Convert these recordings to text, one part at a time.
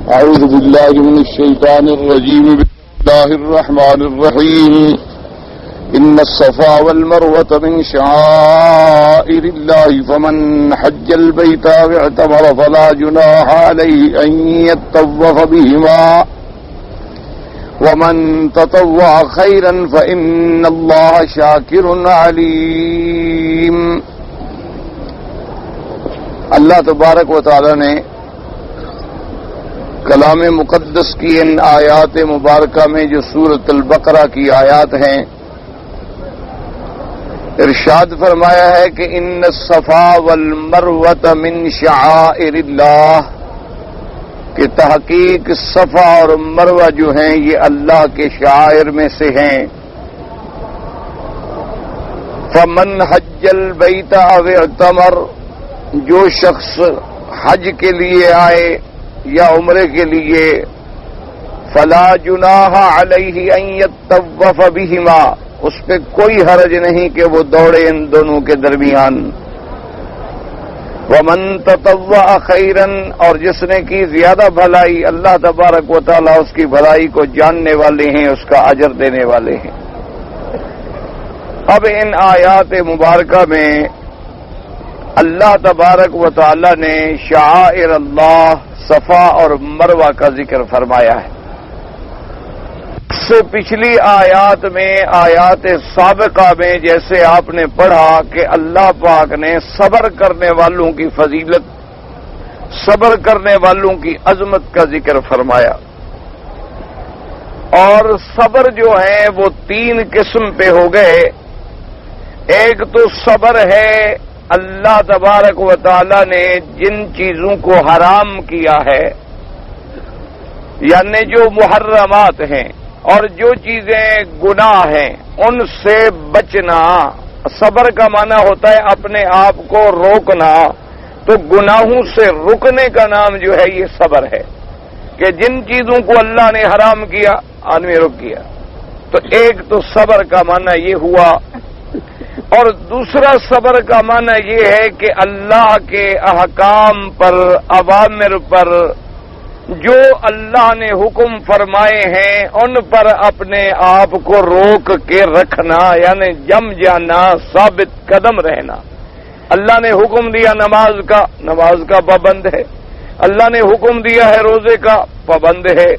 أعوذ بالله من الشيطان الرجيم. بسم الله الرحمن الرحيم. إن الصفا والمروة من شعائر الله فمن حج البيت أو اعتمر فلا جناح عليه أن يطوف بهما ومن تطوع خيرا فإن الله شاكر عليم. اللہ تبارک و تعالی نے کلام مقدس کی ان آیات مبارکہ میں جو سورۃ البقرہ کی آیات ہیں ارشاد فرمایا ہے کہ ان الصفا والمروۃ من شعائر اللہ، کہ تحقیق صفا اور مروہ جو ہیں یہ اللہ کے شعائر میں سے ہیں. فمن حج البیت او اعتمر، جو شخص حج کے لیے آئے یا عمرے کے لیے، فلا جناح علیہ ان یطوف بہما، اس پہ کوئی حرج نہیں کہ وہ دوڑے ان دونوں کے درمیان. ومن تطوع خیرا، اور جس نے کی زیادہ بھلائی، اللہ تبارک و تعالی اس کی بھلائی کو جاننے والے ہیں، اس کا اجر دینے والے ہیں. اب ان آیات مبارکہ میں اللہ تبارک و تعالی نے شعائر اللہ صفا اور مروہ کا ذکر فرمایا ہے. اس سے پچھلی آیات میں، آیات سابقہ میں جیسے آپ نے پڑھا کہ اللہ پاک نے صبر کرنے والوں کی فضیلت، صبر کرنے والوں کی عظمت کا ذکر فرمایا. اور صبر جو ہے وہ تین قسم پہ ہو گئے. ایک تو صبر ہے اللہ تبارک و تعالی نے جن چیزوں کو حرام کیا ہے، یعنی جو محرمات ہیں اور جو چیزیں گناہ ہیں ان سے بچنا. صبر کا معنی ہوتا ہے اپنے آپ کو روکنا، تو گناہوں سے رکنے کا نام جو ہے یہ صبر ہے، کہ جن چیزوں کو اللہ نے حرام کیا آدمی رک گیا. تو ایک تو صبر کا معنی یہ ہوا. اور دوسرا صبر کا معنی یہ ہے کہ اللہ کے احکام پر، اوامر پر، جو اللہ نے حکم فرمائے ہیں ان پر اپنے آپ کو روک کے رکھنا، یعنی جم جانا، ثابت قدم رہنا. اللہ نے حکم دیا نماز کا پابند ہے. اللہ نے حکم دیا ہے روزے کا، پابند ہے.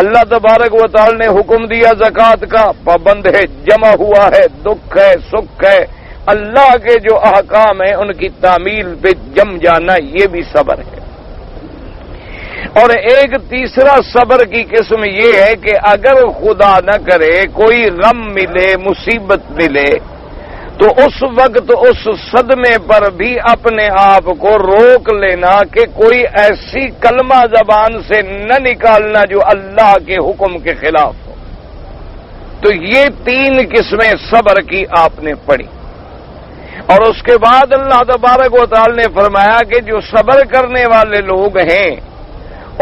اللہ تبارک و تعالی نے حکم دیا زکوٰۃ کا، پابند ہے. جمع ہوا ہے، دکھ ہے، سکھ ہے. اللہ کے جو احکام ہیں ان کی تعمیل پہ جم جانا، یہ بھی صبر ہے. اور ایک تیسرا صبر کی قسم یہ ہے کہ اگر خدا نہ کرے کوئی غم ملے، مصیبت ملے، تو اس وقت اس صدمے پر بھی اپنے آپ کو روک لینا کہ کوئی ایسی کلمہ زبان سے نہ نکالنا جو اللہ کے حکم کے خلاف ہو. تو یہ تین قسمیں صبر کی آپ نے پڑھی. اور اس کے بعد اللہ تبارک و تعالی نے فرمایا کہ جو صبر کرنے والے لوگ ہیں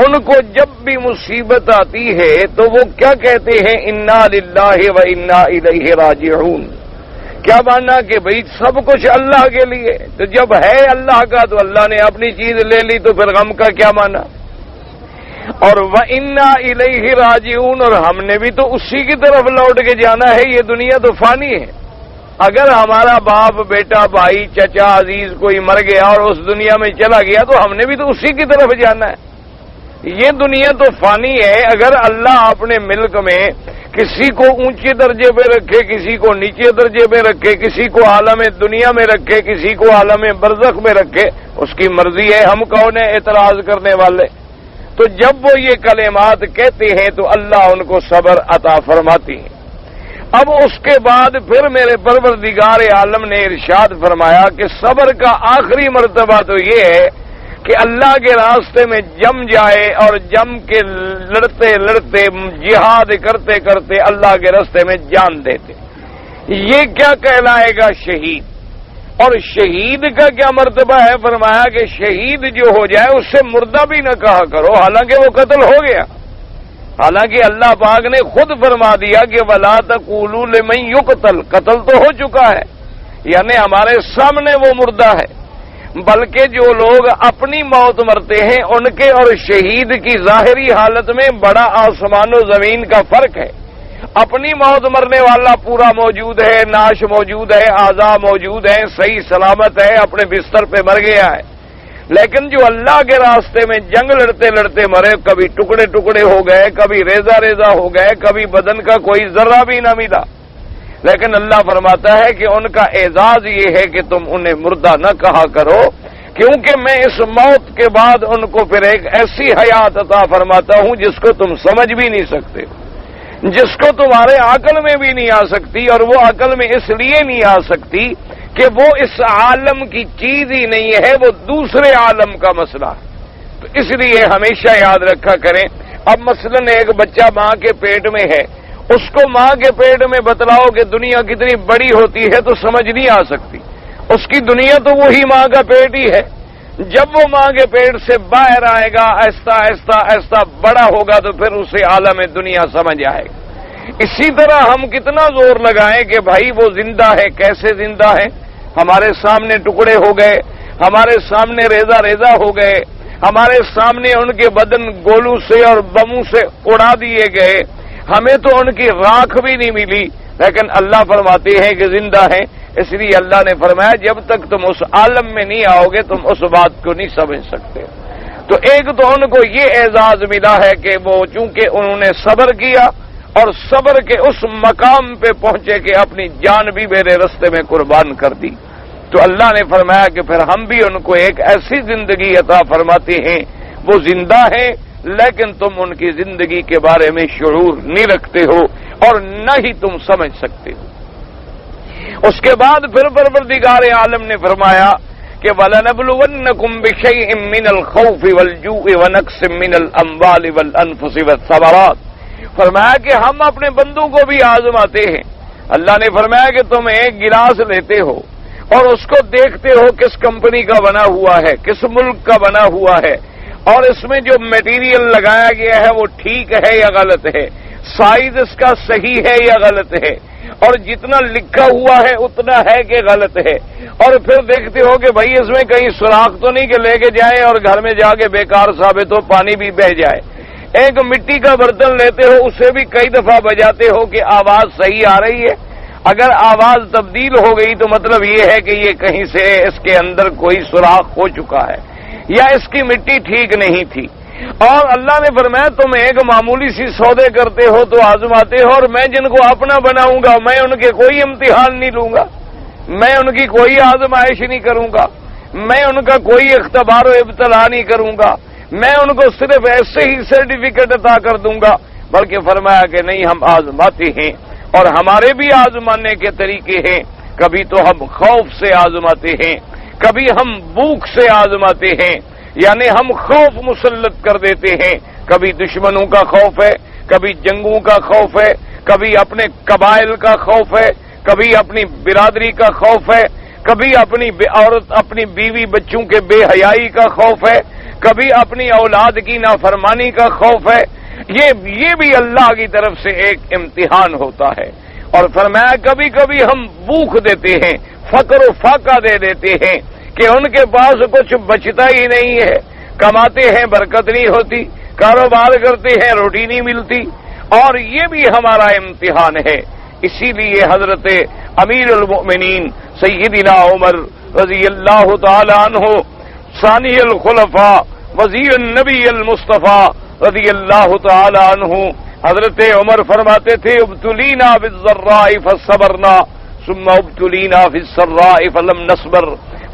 ان کو جب بھی مصیبت آتی ہے تو وہ کیا کہتے ہیں؟ انا للہ و انا الیہ راجعون. کیا ماننا کہ بھئی سب کچھ اللہ کے لیے، تو جب ہے اللہ کا تو اللہ نے اپنی چیز لے لی، تو پھر غم کا کیا مانا؟ اور وَإِنَّا إِلَيْهِ رَاجِعُونَ، اور ہم نے بھی تو اسی کی طرف لوٹ کے جانا ہے. یہ دنیا تو فانی ہے. اگر ہمارا باپ، بیٹا، بھائی، چچا، عزیز کوئی مر گیا اور اس دنیا میں چلا گیا تو ہم نے بھی تو اسی کی طرف جانا ہے. یہ دنیا تو فانی ہے. اگر اللہ اپنے ملک میں کسی کو اونچے درجے پہ رکھے، کسی کو نیچے درجے پہ رکھے، کسی کو عالم دنیا میں رکھے، کسی کو عالم برزخ میں رکھے، اس کی مرضی ہے. ہم کون ہیں اعتراض کرنے والے؟ تو جب وہ یہ کلمات کہتے ہیں تو اللہ ان کو صبر عطا فرماتی ہے. اب اس کے بعد پھر میرے پروردگار عالم نے ارشاد فرمایا کہ صبر کا آخری مرتبہ تو یہ ہے کہ اللہ کے راستے میں جم جائے اور جم کے لڑتے لڑتے، جہاد کرتے کرتے اللہ کے راستے میں جان دیتے. یہ کیا کہلائے گا؟ شہید. اور شہید کا کیا مرتبہ ہے؟ فرمایا کہ شہید جو ہو جائے اس سے مردہ بھی نہ کہا کرو، حالانکہ وہ قتل ہو گیا. حالانکہ اللہ پاک نے خود فرما دیا کہ وَلَا تَقُولُوا لِمَن يُقْتَلْ، قتل تو ہو چکا ہے، یعنی ہمارے سامنے وہ مردہ ہے. بلکہ جو لوگ اپنی موت مرتے ہیں ان کے اور شہید کی ظاہری حالت میں بڑا آسمان و زمین کا فرق ہے۔ اپنی موت مرنے والا پورا موجود ہے، ناش موجود ہے، اعضاء موجود ہیں، صحیح سلامت ہے، اپنے بستر پہ مر گیا ہے۔ لیکن جو اللہ کے راستے میں جنگ لڑتے لڑتے مرے، کبھی ٹکڑے ٹکڑے ہو گئے، کبھی ریزہ ریزہ ہو گئے، کبھی بدن کا کوئی ذرہ بھی نہ ملا، لیکن اللہ فرماتا ہے کہ ان کا اعزاز یہ ہے کہ تم انہیں مردہ نہ کہا کرو، کیونکہ میں اس موت کے بعد ان کو پھر ایک ایسی حیات عطا فرماتا ہوں جس کو تم سمجھ بھی نہیں سکتے، جس کو تمہارے عقل میں بھی نہیں آ سکتی، اور وہ عقل میں اس لیے نہیں آ سکتی کہ وہ اس عالم کی چیز ہی نہیں ہے، وہ دوسرے عالم کا مسئلہ ہے۔ تو اس لیے ہمیشہ یاد رکھا کریں، اب مثلا ایک بچہ ماں کے پیٹ میں ہے، اس کو ماں کے پیٹ میں بتلاؤ کہ دنیا کتنی بڑی ہوتی ہے تو سمجھ نہیں آ سکتی، اس کی دنیا تو وہی ماں کا پیٹ ہی ہے۔ جب وہ ماں کے پیٹ سے باہر آئے گا، آہستہ آہستہ آہستہ بڑا ہوگا تو پھر اسے عالم دنیا سمجھ آئے گا۔ اسی طرح ہم کتنا زور لگائیں کہ بھائی وہ زندہ ہے، کیسے زندہ ہے؟ ہمارے سامنے ٹکڑے ہو گئے، ہمارے سامنے ریزہ ریزہ ہو گئے، ہمارے سامنے ان کے بدن گولوں سے اور بموں سے اڑا دیے گئے، ہمیں تو ان کی راکھ بھی نہیں ملی، لیکن اللہ فرماتے ہیں کہ زندہ ہیں۔ اس لیے اللہ نے فرمایا جب تک تم اس عالم میں نہیں آؤ گے تم اس بات کو نہیں سمجھ سکتے۔ تو ایک تو ان کو یہ اعزاز ملا ہے کہ وہ چونکہ انہوں نے صبر کیا اور صبر کے اس مقام پہ پہنچے کہ اپنی جان بھی میرے رستے میں قربان کر دی، تو اللہ نے فرمایا کہ پھر ہم بھی ان کو ایک ایسی زندگی عطا فرماتے ہیں، وہ زندہ ہیں لیکن تم ان کی زندگی کے بارے میں شعور نہیں رکھتے ہو اور نہ ہی تم سمجھ سکتے ہو۔ اس کے بعد پھر پروردگار عالم نے فرمایا کہ وَلَنَبْلُوَنَّكُمْ بِشَيْءٍ مِّنَ الْخَوْفِ وَالْجُوعِ وَنَقْصٍ مِّنَ الْأَمْوَالِ وَالْأَنفُسِ وَالثَّمَرَاتِ، فرمایا کہ ہم اپنے بندوں کو بھی آزماتے ہیں۔ اللہ نے فرمایا کہ تم ایک گلاس لیتے ہو اور اس کو دیکھتے ہو کس کمپنی کا بنا ہوا ہے، کس ملک کا بنا ہوا ہے، اور اس میں جو میٹیریل لگایا گیا ہے وہ ٹھیک ہے یا غلط ہے، سائز اس کا صحیح ہے یا غلط ہے، اور جتنا لکھا ہوا ہے اتنا ہے کہ غلط ہے، اور پھر دیکھتے ہو کہ بھائی اس میں کہیں سوراخ تو نہیں کہ لے کے جائیں اور گھر میں جا کے بیکار ثابت ہو، پانی بھی بہہ جائے۔ ایک مٹی کا برتن لیتے ہو، اسے بھی کئی دفعہ بجاتے ہو کہ آواز صحیح آ رہی ہے، اگر آواز تبدیل ہو گئی تو مطلب یہ ہے کہ یہ کہیں سے اس کے اندر کوئی سوراخ ہو چکا ہے یا اس کی مٹی ٹھیک نہیں تھی۔ اور اللہ نے فرمایا تم ایک معمولی سی سودے کرتے ہو تو آزماتے ہو، اور میں جن کو اپنا بناؤں گا میں ان کے کوئی امتحان نہیں لوں گا، میں ان کی کوئی آزمائش نہیں کروں گا، میں ان کا کوئی اختبار و ابتلا نہیں کروں گا، میں ان کو صرف ایسے ہی سرٹیفکیٹ عطا کر دوں گا، بلکہ فرمایا کہ نہیں ہم آزماتے ہیں، اور ہمارے بھی آزمانے کے طریقے ہیں، کبھی تو ہم خوف سے آزماتے ہیں، کبھی ہم بھوک سے آزماتے ہیں، یعنی ہم خوف مسلط کر دیتے ہیں، کبھی دشمنوں کا خوف ہے، کبھی جنگوں کا خوف ہے، کبھی اپنے قبائل کا خوف ہے، کبھی اپنی برادری کا خوف ہے، کبھی اپنی عورت اپنی بیوی بچوں کے بے حیائی کا خوف ہے، کبھی اپنی اولاد کی نافرمانی کا خوف ہے۔ یہ بھی اللہ کی طرف سے ایک امتحان ہوتا ہے۔ اور فرمایا کبھی کبھی ہم بھوک دیتے ہیں، فقر و فاقہ دے دیتے ہیں کہ ان کے پاس کچھ بچتا ہی نہیں ہے، کماتے ہیں برکت نہیں ہوتی، کاروبار کرتے ہیں روٹی نہیں ملتی، اور یہ بھی ہمارا امتحان ہے۔ اسی لیے حضرت امیر المؤمنین سیدنا عمر رضی اللہ تعالی عنہ ثانی الخلفاء وزیر النبی المصطفیٰ رضی اللہ تعالی عنہ، حضرت عمر فرماتے تھے ابتلینا بالضراء فصبرنا ثم ابتلینا فی السراء فلم نصبر،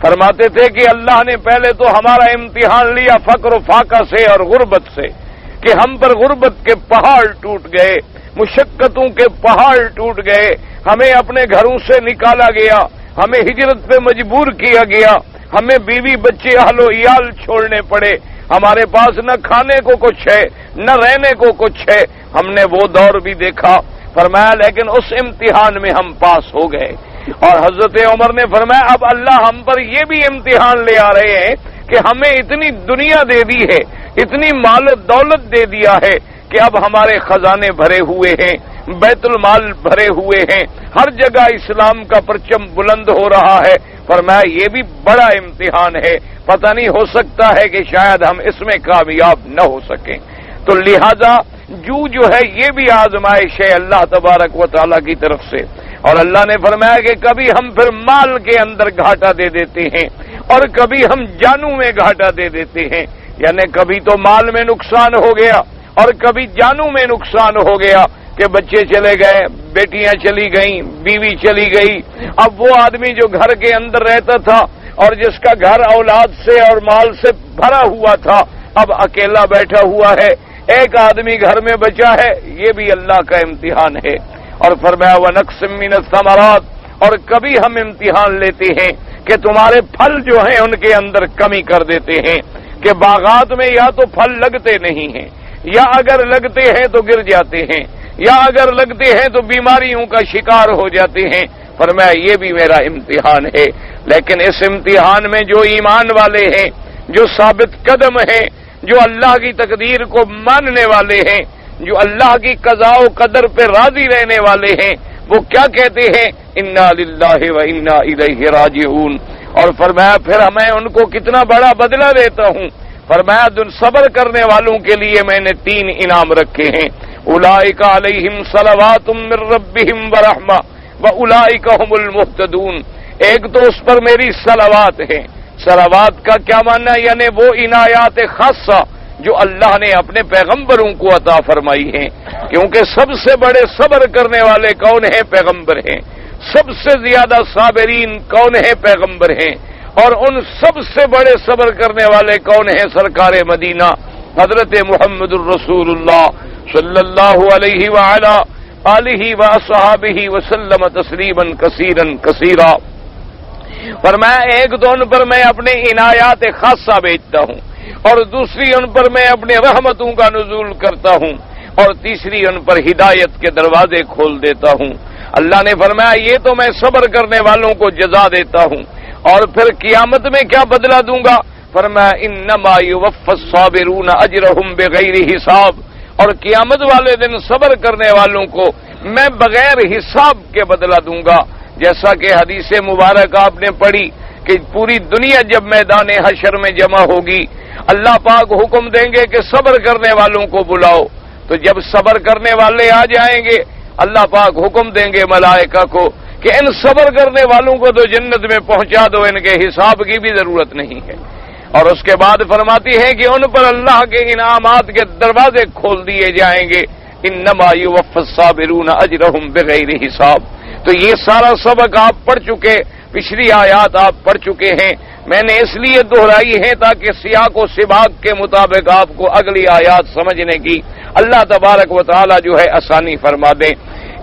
فرماتے تھے کہ اللہ نے پہلے تو ہمارا امتحان لیا فقر و فاقہ سے اور غربت سے، کہ ہم پر غربت کے پہاڑ ٹوٹ گئے، مشقتوں کے پہاڑ ٹوٹ گئے، ہمیں اپنے گھروں سے نکالا گیا، ہمیں ہجرت پہ مجبور کیا گیا، ہمیں بیوی بچے اہل و عیال چھوڑنے پڑے، ہمارے پاس نہ کھانے کو کچھ ہے نہ رہنے کو کچھ ہے، ہم نے وہ دور بھی دیکھا، فرمایا لیکن اس امتحان میں ہم پاس ہو گئے۔ اور حضرت عمر نے فرمایا اب اللہ ہم پر یہ بھی امتحان لے آ رہے ہیں کہ ہمیں اتنی دنیا دے دی ہے، اتنی مال و دولت دے دیا ہے کہ اب ہمارے خزانے بھرے ہوئے ہیں، بیت المال بھرے ہوئے ہیں، ہر جگہ اسلام کا پرچم بلند ہو رہا ہے، فرمایا یہ بھی بڑا امتحان ہے، پتہ نہیں ہو سکتا ہے کہ شاید ہم اس میں کامیاب نہ ہو سکیں۔ تو لہذا جو ہے یہ بھی آزمائش ہے اللہ تبارک و تعالیٰ کی طرف سے۔ اور اللہ نے فرمایا کہ کبھی ہم پھر مال کے اندر گھاٹا دے دیتے ہیں اور کبھی ہم جانوں میں گھاٹا دے دیتے ہیں، یعنی کبھی تو مال میں نقصان ہو گیا اور کبھی جانوں میں نقصان ہو گیا کہ بچے چلے گئے، بیٹیاں چلی گئیں، بیوی چلی گئی۔ اب وہ آدمی جو گھر کے اندر رہتا تھا اور جس کا گھر اولاد سے اور مال سے بھرا ہوا تھا، اب اکیلا بیٹھا ہوا ہے، ایک آدمی گھر میں بچا ہے، یہ بھی اللہ کا امتحان ہے۔ اور فرمایا وَنَقْصٍ مِّنَ الثَّمَرَاتِ، اور کبھی ہم امتحان لیتے ہیں کہ تمہارے پھل جو ہیں ان کے اندر کمی کر دیتے ہیں کہ باغات میں یا تو پھل لگتے نہیں ہیں، یا اگر لگتے ہیں تو گر جاتے ہیں، یا اگر لگتے ہیں تو بیماریوں کا شکار ہو جاتے ہیں۔ فرمایا یہ بھی میرا امتحان ہے، لیکن اس امتحان میں جو ایمان والے ہیں، جو ثابت قدم ہیں، جو اللہ کی تقدیر کو ماننے والے ہیں، جو اللہ کی قضاء و قدر پہ راضی رہنے والے ہیں، وہ کیا کہتے ہیں؟ انا للہ و انا الیہ راجعون۔ اور فرمایا پھر میں ان کو کتنا بڑا بدلہ دیتا ہوں۔ فرمایا صبر کرنے والوں کے لیے میں نے 3 انعام رکھے ہیں، اولئک علیہم صلوات من ربہم ورحمہ واولئک هم المہتدون۔ ایک تو اس پر میری صلوات ہے۔ صلوات کا کیا معنی؟ یعنی وہ عنایات خاصہ جو اللہ نے اپنے پیغمبروں کو عطا فرمائی ہیں، کیونکہ سب سے بڑے صبر کرنے والے کون ہیں؟ پیغمبر ہیں۔ سب سے زیادہ صابرین کون ہیں؟ پیغمبر ہیں۔ اور ان سب سے بڑے صبر کرنے والے کون ہیں؟ سرکار مدینہ حضرت محمد الرسول اللہ صلی اللہ علیہ وعلا آلہ واصحابہ وسلم تسلیما کثیرا کثیرا۔ فرمایا ایک تو ان پر میں اپنے عنایات خاصہ بیچتا ہوں، اور دوسری ان پر میں اپنے رحمتوں کا نزول کرتا ہوں، اور تیسری ان پر ہدایت کے دروازے کھول دیتا ہوں۔ اللہ نے فرمایا یہ تو میں صبر کرنے والوں کو جزا دیتا ہوں، اور پھر قیامت میں کیا بدلہ دوں گا؟ فرمایا انما یوفی الصابرون اجرہم بغیر حساب، اور قیامت والے دن صبر کرنے والوں کو میں بغیر حساب کے بدلہ دوں گا۔ جیسا کہ حدیث مبارک آپ نے پڑھی کہ پوری دنیا جب میدان حشر میں جمع ہوگی، اللہ پاک حکم دیں گے کہ صبر کرنے والوں کو بلاؤ، تو جب صبر کرنے والے آ جائیں گے اللہ پاک حکم دیں گے ملائکہ کو کہ ان صبر کرنے والوں کو تو جنت میں پہنچا دو، ان کے حساب کی بھی ضرورت نہیں ہے۔ اور اس کے بعد فرماتی ہے کہ ان پر اللہ کے انعامات کے دروازے کھول دیے جائیں گے، انما یوفی الصابرون اجرہم بغیر حساب۔ تو یہ سارا سبق آپ پڑھ چکے، پچھلی آیات آپ پڑھ چکے ہیں، میں نے اس لیے دہرائی ہے تاکہ سیاق و سباق کے مطابق آپ کو اگلی آیات سمجھنے کی اللہ تبارک و تعالی جو ہے آسانی فرما دیں۔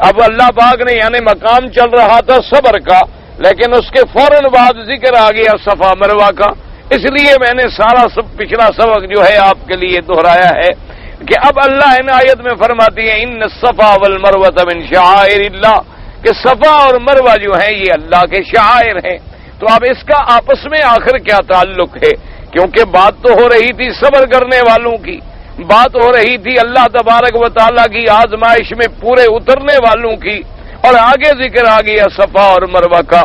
اب اللہ پاک نے یعنی مقام چل رہا تھا صبر کا، لیکن اس کے فوراً بعد ذکر آ گیا صفا مروا کا، اس لیے میں نے سارا پچھلا سبق جو ہے آپ کے لیے دہرایا ہے کہ اب اللہ ان آیت میں فرماتی ہے ان الصفا والمروۃ من شعائر اللہ، کہ صفا اور مروہ جو ہیں یہ اللہ کے شعائر ہیں۔ تو اب اس کا آپس میں آخر کیا تعلق ہے؟ کیونکہ بات تو ہو رہی تھی صبر کرنے والوں کی، بات ہو رہی تھی اللہ تبارک و تعالیٰ کی آزمائش میں پورے اترنے والوں کی، اور آگے ذکر آ گیا صفا اور مروہ کا۔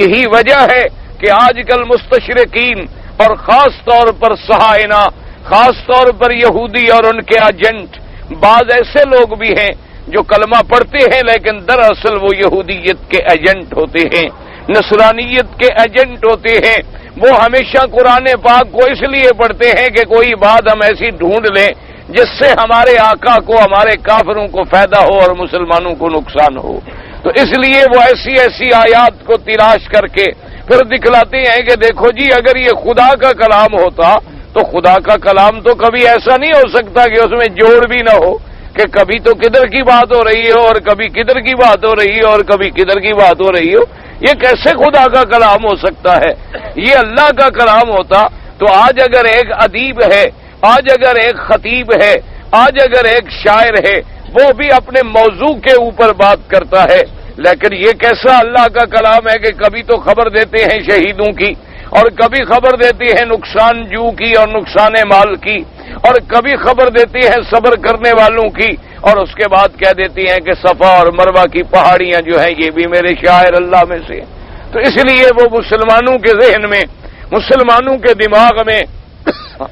یہی وجہ ہے کہ آج کل مستشرقین اور خاص طور پر صہاینہ، خاص طور پر یہودی اور ان کے ایجنٹ، بعض ایسے لوگ بھی ہیں جو کلمہ پڑھتے ہیں لیکن دراصل وہ یہودیت کے ایجنٹ ہوتے ہیں، نصرانیت کے ایجنٹ ہوتے ہیں۔ وہ ہمیشہ قرآن پاک کو اس لیے پڑھتے ہیں کہ کوئی بات ہم ایسی ڈھونڈ لیں جس سے ہمارے آقا کو، ہمارے کافروں کو فائدہ ہو اور مسلمانوں کو نقصان ہو، تو اس لیے وہ ایسی ایسی آیات کو تلاش کر کے پھر دکھلاتے ہیں کہ دیکھو جی اگر یہ خدا کا کلام ہوتا تو خدا کا کلام تو کبھی ایسا نہیں ہو سکتا کہ اس میں جوڑ بھی نہ ہو، کہ کبھی تو کدھر کی بات ہو رہی ہو اور کبھی کدھر کی بات ہو رہی ہو اور کبھی کدھر کی بات ہو رہی ہو۔ یہ کیسے خدا کا کلام ہو سکتا ہے؟ یہ اللہ کا کلام ہوتا تو آج اگر ایک ادیب ہے، آج اگر ایک خطیب ہے، آج اگر ایک شاعر ہے، وہ بھی اپنے موضوع کے اوپر بات کرتا ہے، لیکن یہ کیسا اللہ کا کلام ہے کہ کبھی تو خبر دیتے ہیں شہیدوں کی، اور کبھی خبر دیتی ہے نقصان جو کی اور نقصان مال کی، اور کبھی خبر دیتی ہے صبر کرنے والوں کی، اور اس کے بعد کہہ دیتی ہیں کہ صفا اور مروہ کی پہاڑیاں جو ہیں یہ بھی میرے شاعر اللہ میں سے۔ تو اس لیے وہ مسلمانوں کے ذہن میں، مسلمانوں کے دماغ میں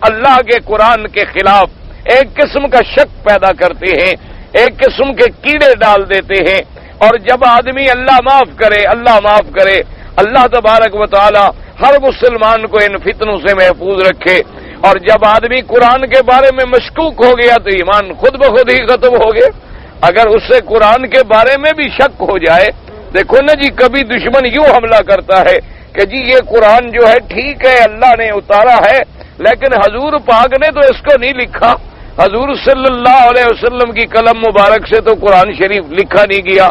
اللہ کے قرآن کے خلاف ایک قسم کا شک پیدا کرتے ہیں، ایک قسم کے کیڑے ڈال دیتے ہیں۔ اور جب آدمی اللہ معاف کرے، اللہ معاف کرے، اللہ تبارک و تعالی ہر مسلمان کو ان فتنوں سے محفوظ رکھے۔ اور جب آدمی قرآن کے بارے میں مشکوک ہو گیا تو ایمان خود بخود ہی ختم ہو گیا۔ اگر اس سے قرآن کے بارے میں بھی شک ہو جائے، دیکھو نا جی، کبھی دشمن یوں حملہ کرتا ہے کہ جی یہ قرآن جو ہے ٹھیک ہے اللہ نے اتارا ہے، لیکن حضور پاک نے تو اس کو نہیں لکھا، حضور صلی اللہ علیہ وسلم کی قلم مبارک سے تو قرآن شریف لکھا نہیں گیا،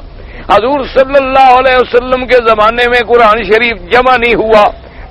حضور صلی اللہ علیہ وسلم کے زمانے میں قرآن شریف جمع نہیں ہوا۔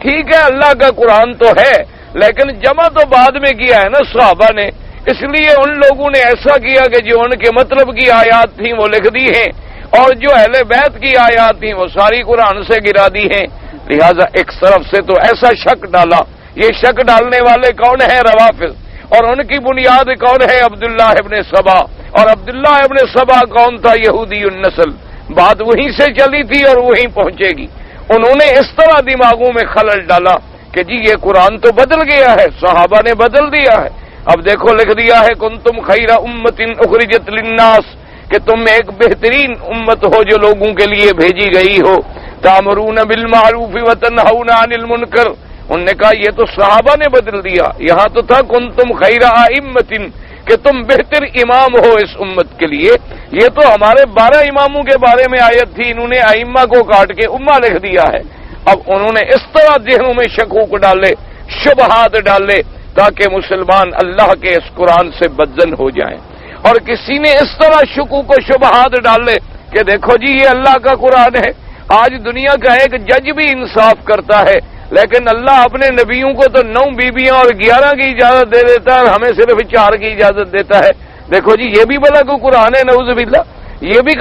ٹھیک ہے اللہ کا قرآن تو ہے، لیکن جمع تو بعد میں کیا ہے نا صحابہ نے، اس لیے ان لوگوں نے ایسا کیا کہ جو ان کے مطلب کی آیات تھیں وہ لکھ دی ہیں، اور جو اہل بیت کی آیات تھیں وہ ساری قرآن سے گرا دی ہیں۔ لہذا ایک طرف سے تو ایسا شک ڈالا، یہ شک ڈالنے والے کون ہیں؟ روافض، اور ان کی بنیاد کون ہے؟ عبداللہ ابن سبا، اور عبداللہ ابن سبا کون تھا؟ یہودی النسل، بات وہیں سے چلی تھی اور وہیں پہنچے گی۔ انہوں نے اس طرح دماغوں میں خلل ڈالا کہ جی یہ قرآن تو بدل گیا ہے، صحابہ نے بدل دیا ہے۔ اب دیکھو لکھ دیا ہے کنتم خیر امت اخرجت للناس، کہ تم ایک بہترین امت ہو جو لوگوں کے لیے بھیجی گئی ہو، تامرون بالمعروف وتنہون عن المنکر۔ انہوں نے کہا یہ تو صحابہ نے بدل دیا، یہاں تو تھا کنتم خیر ائمۃ، کہ تم بہتر امام ہو اس امت کے لیے۔ یہ تو ہمارے 12 اماموں کے بارے میں آیت تھی، انہوں نے ائمہ کو کاٹ کے امہ لکھ دیا ہے۔ اب انہوں نے اس طرح ذہنوں میں شکوک ڈالے، شبہات ڈالے، تاکہ مسلمان اللہ کے اس قرآن سے بدزن ہو جائیں۔ اور کسی نے اس طرح شکوک و شبہات ڈالے کہ دیکھو جی یہ اللہ کا قرآن ہے۔ آج دنیا کا ایک جج بھی انصاف کرتا ہے، لیکن اللہ اپنے نبیوں کو تو 9 بیویاں اور 11 کی اجازت دے دیتا ہے، اور ہمیں صرف 4 کی اجازت دیتا ہے۔ دیکھو جی یہ بھی بلا کو قرآن ہے، نعوذ باللہ۔ یہ بھی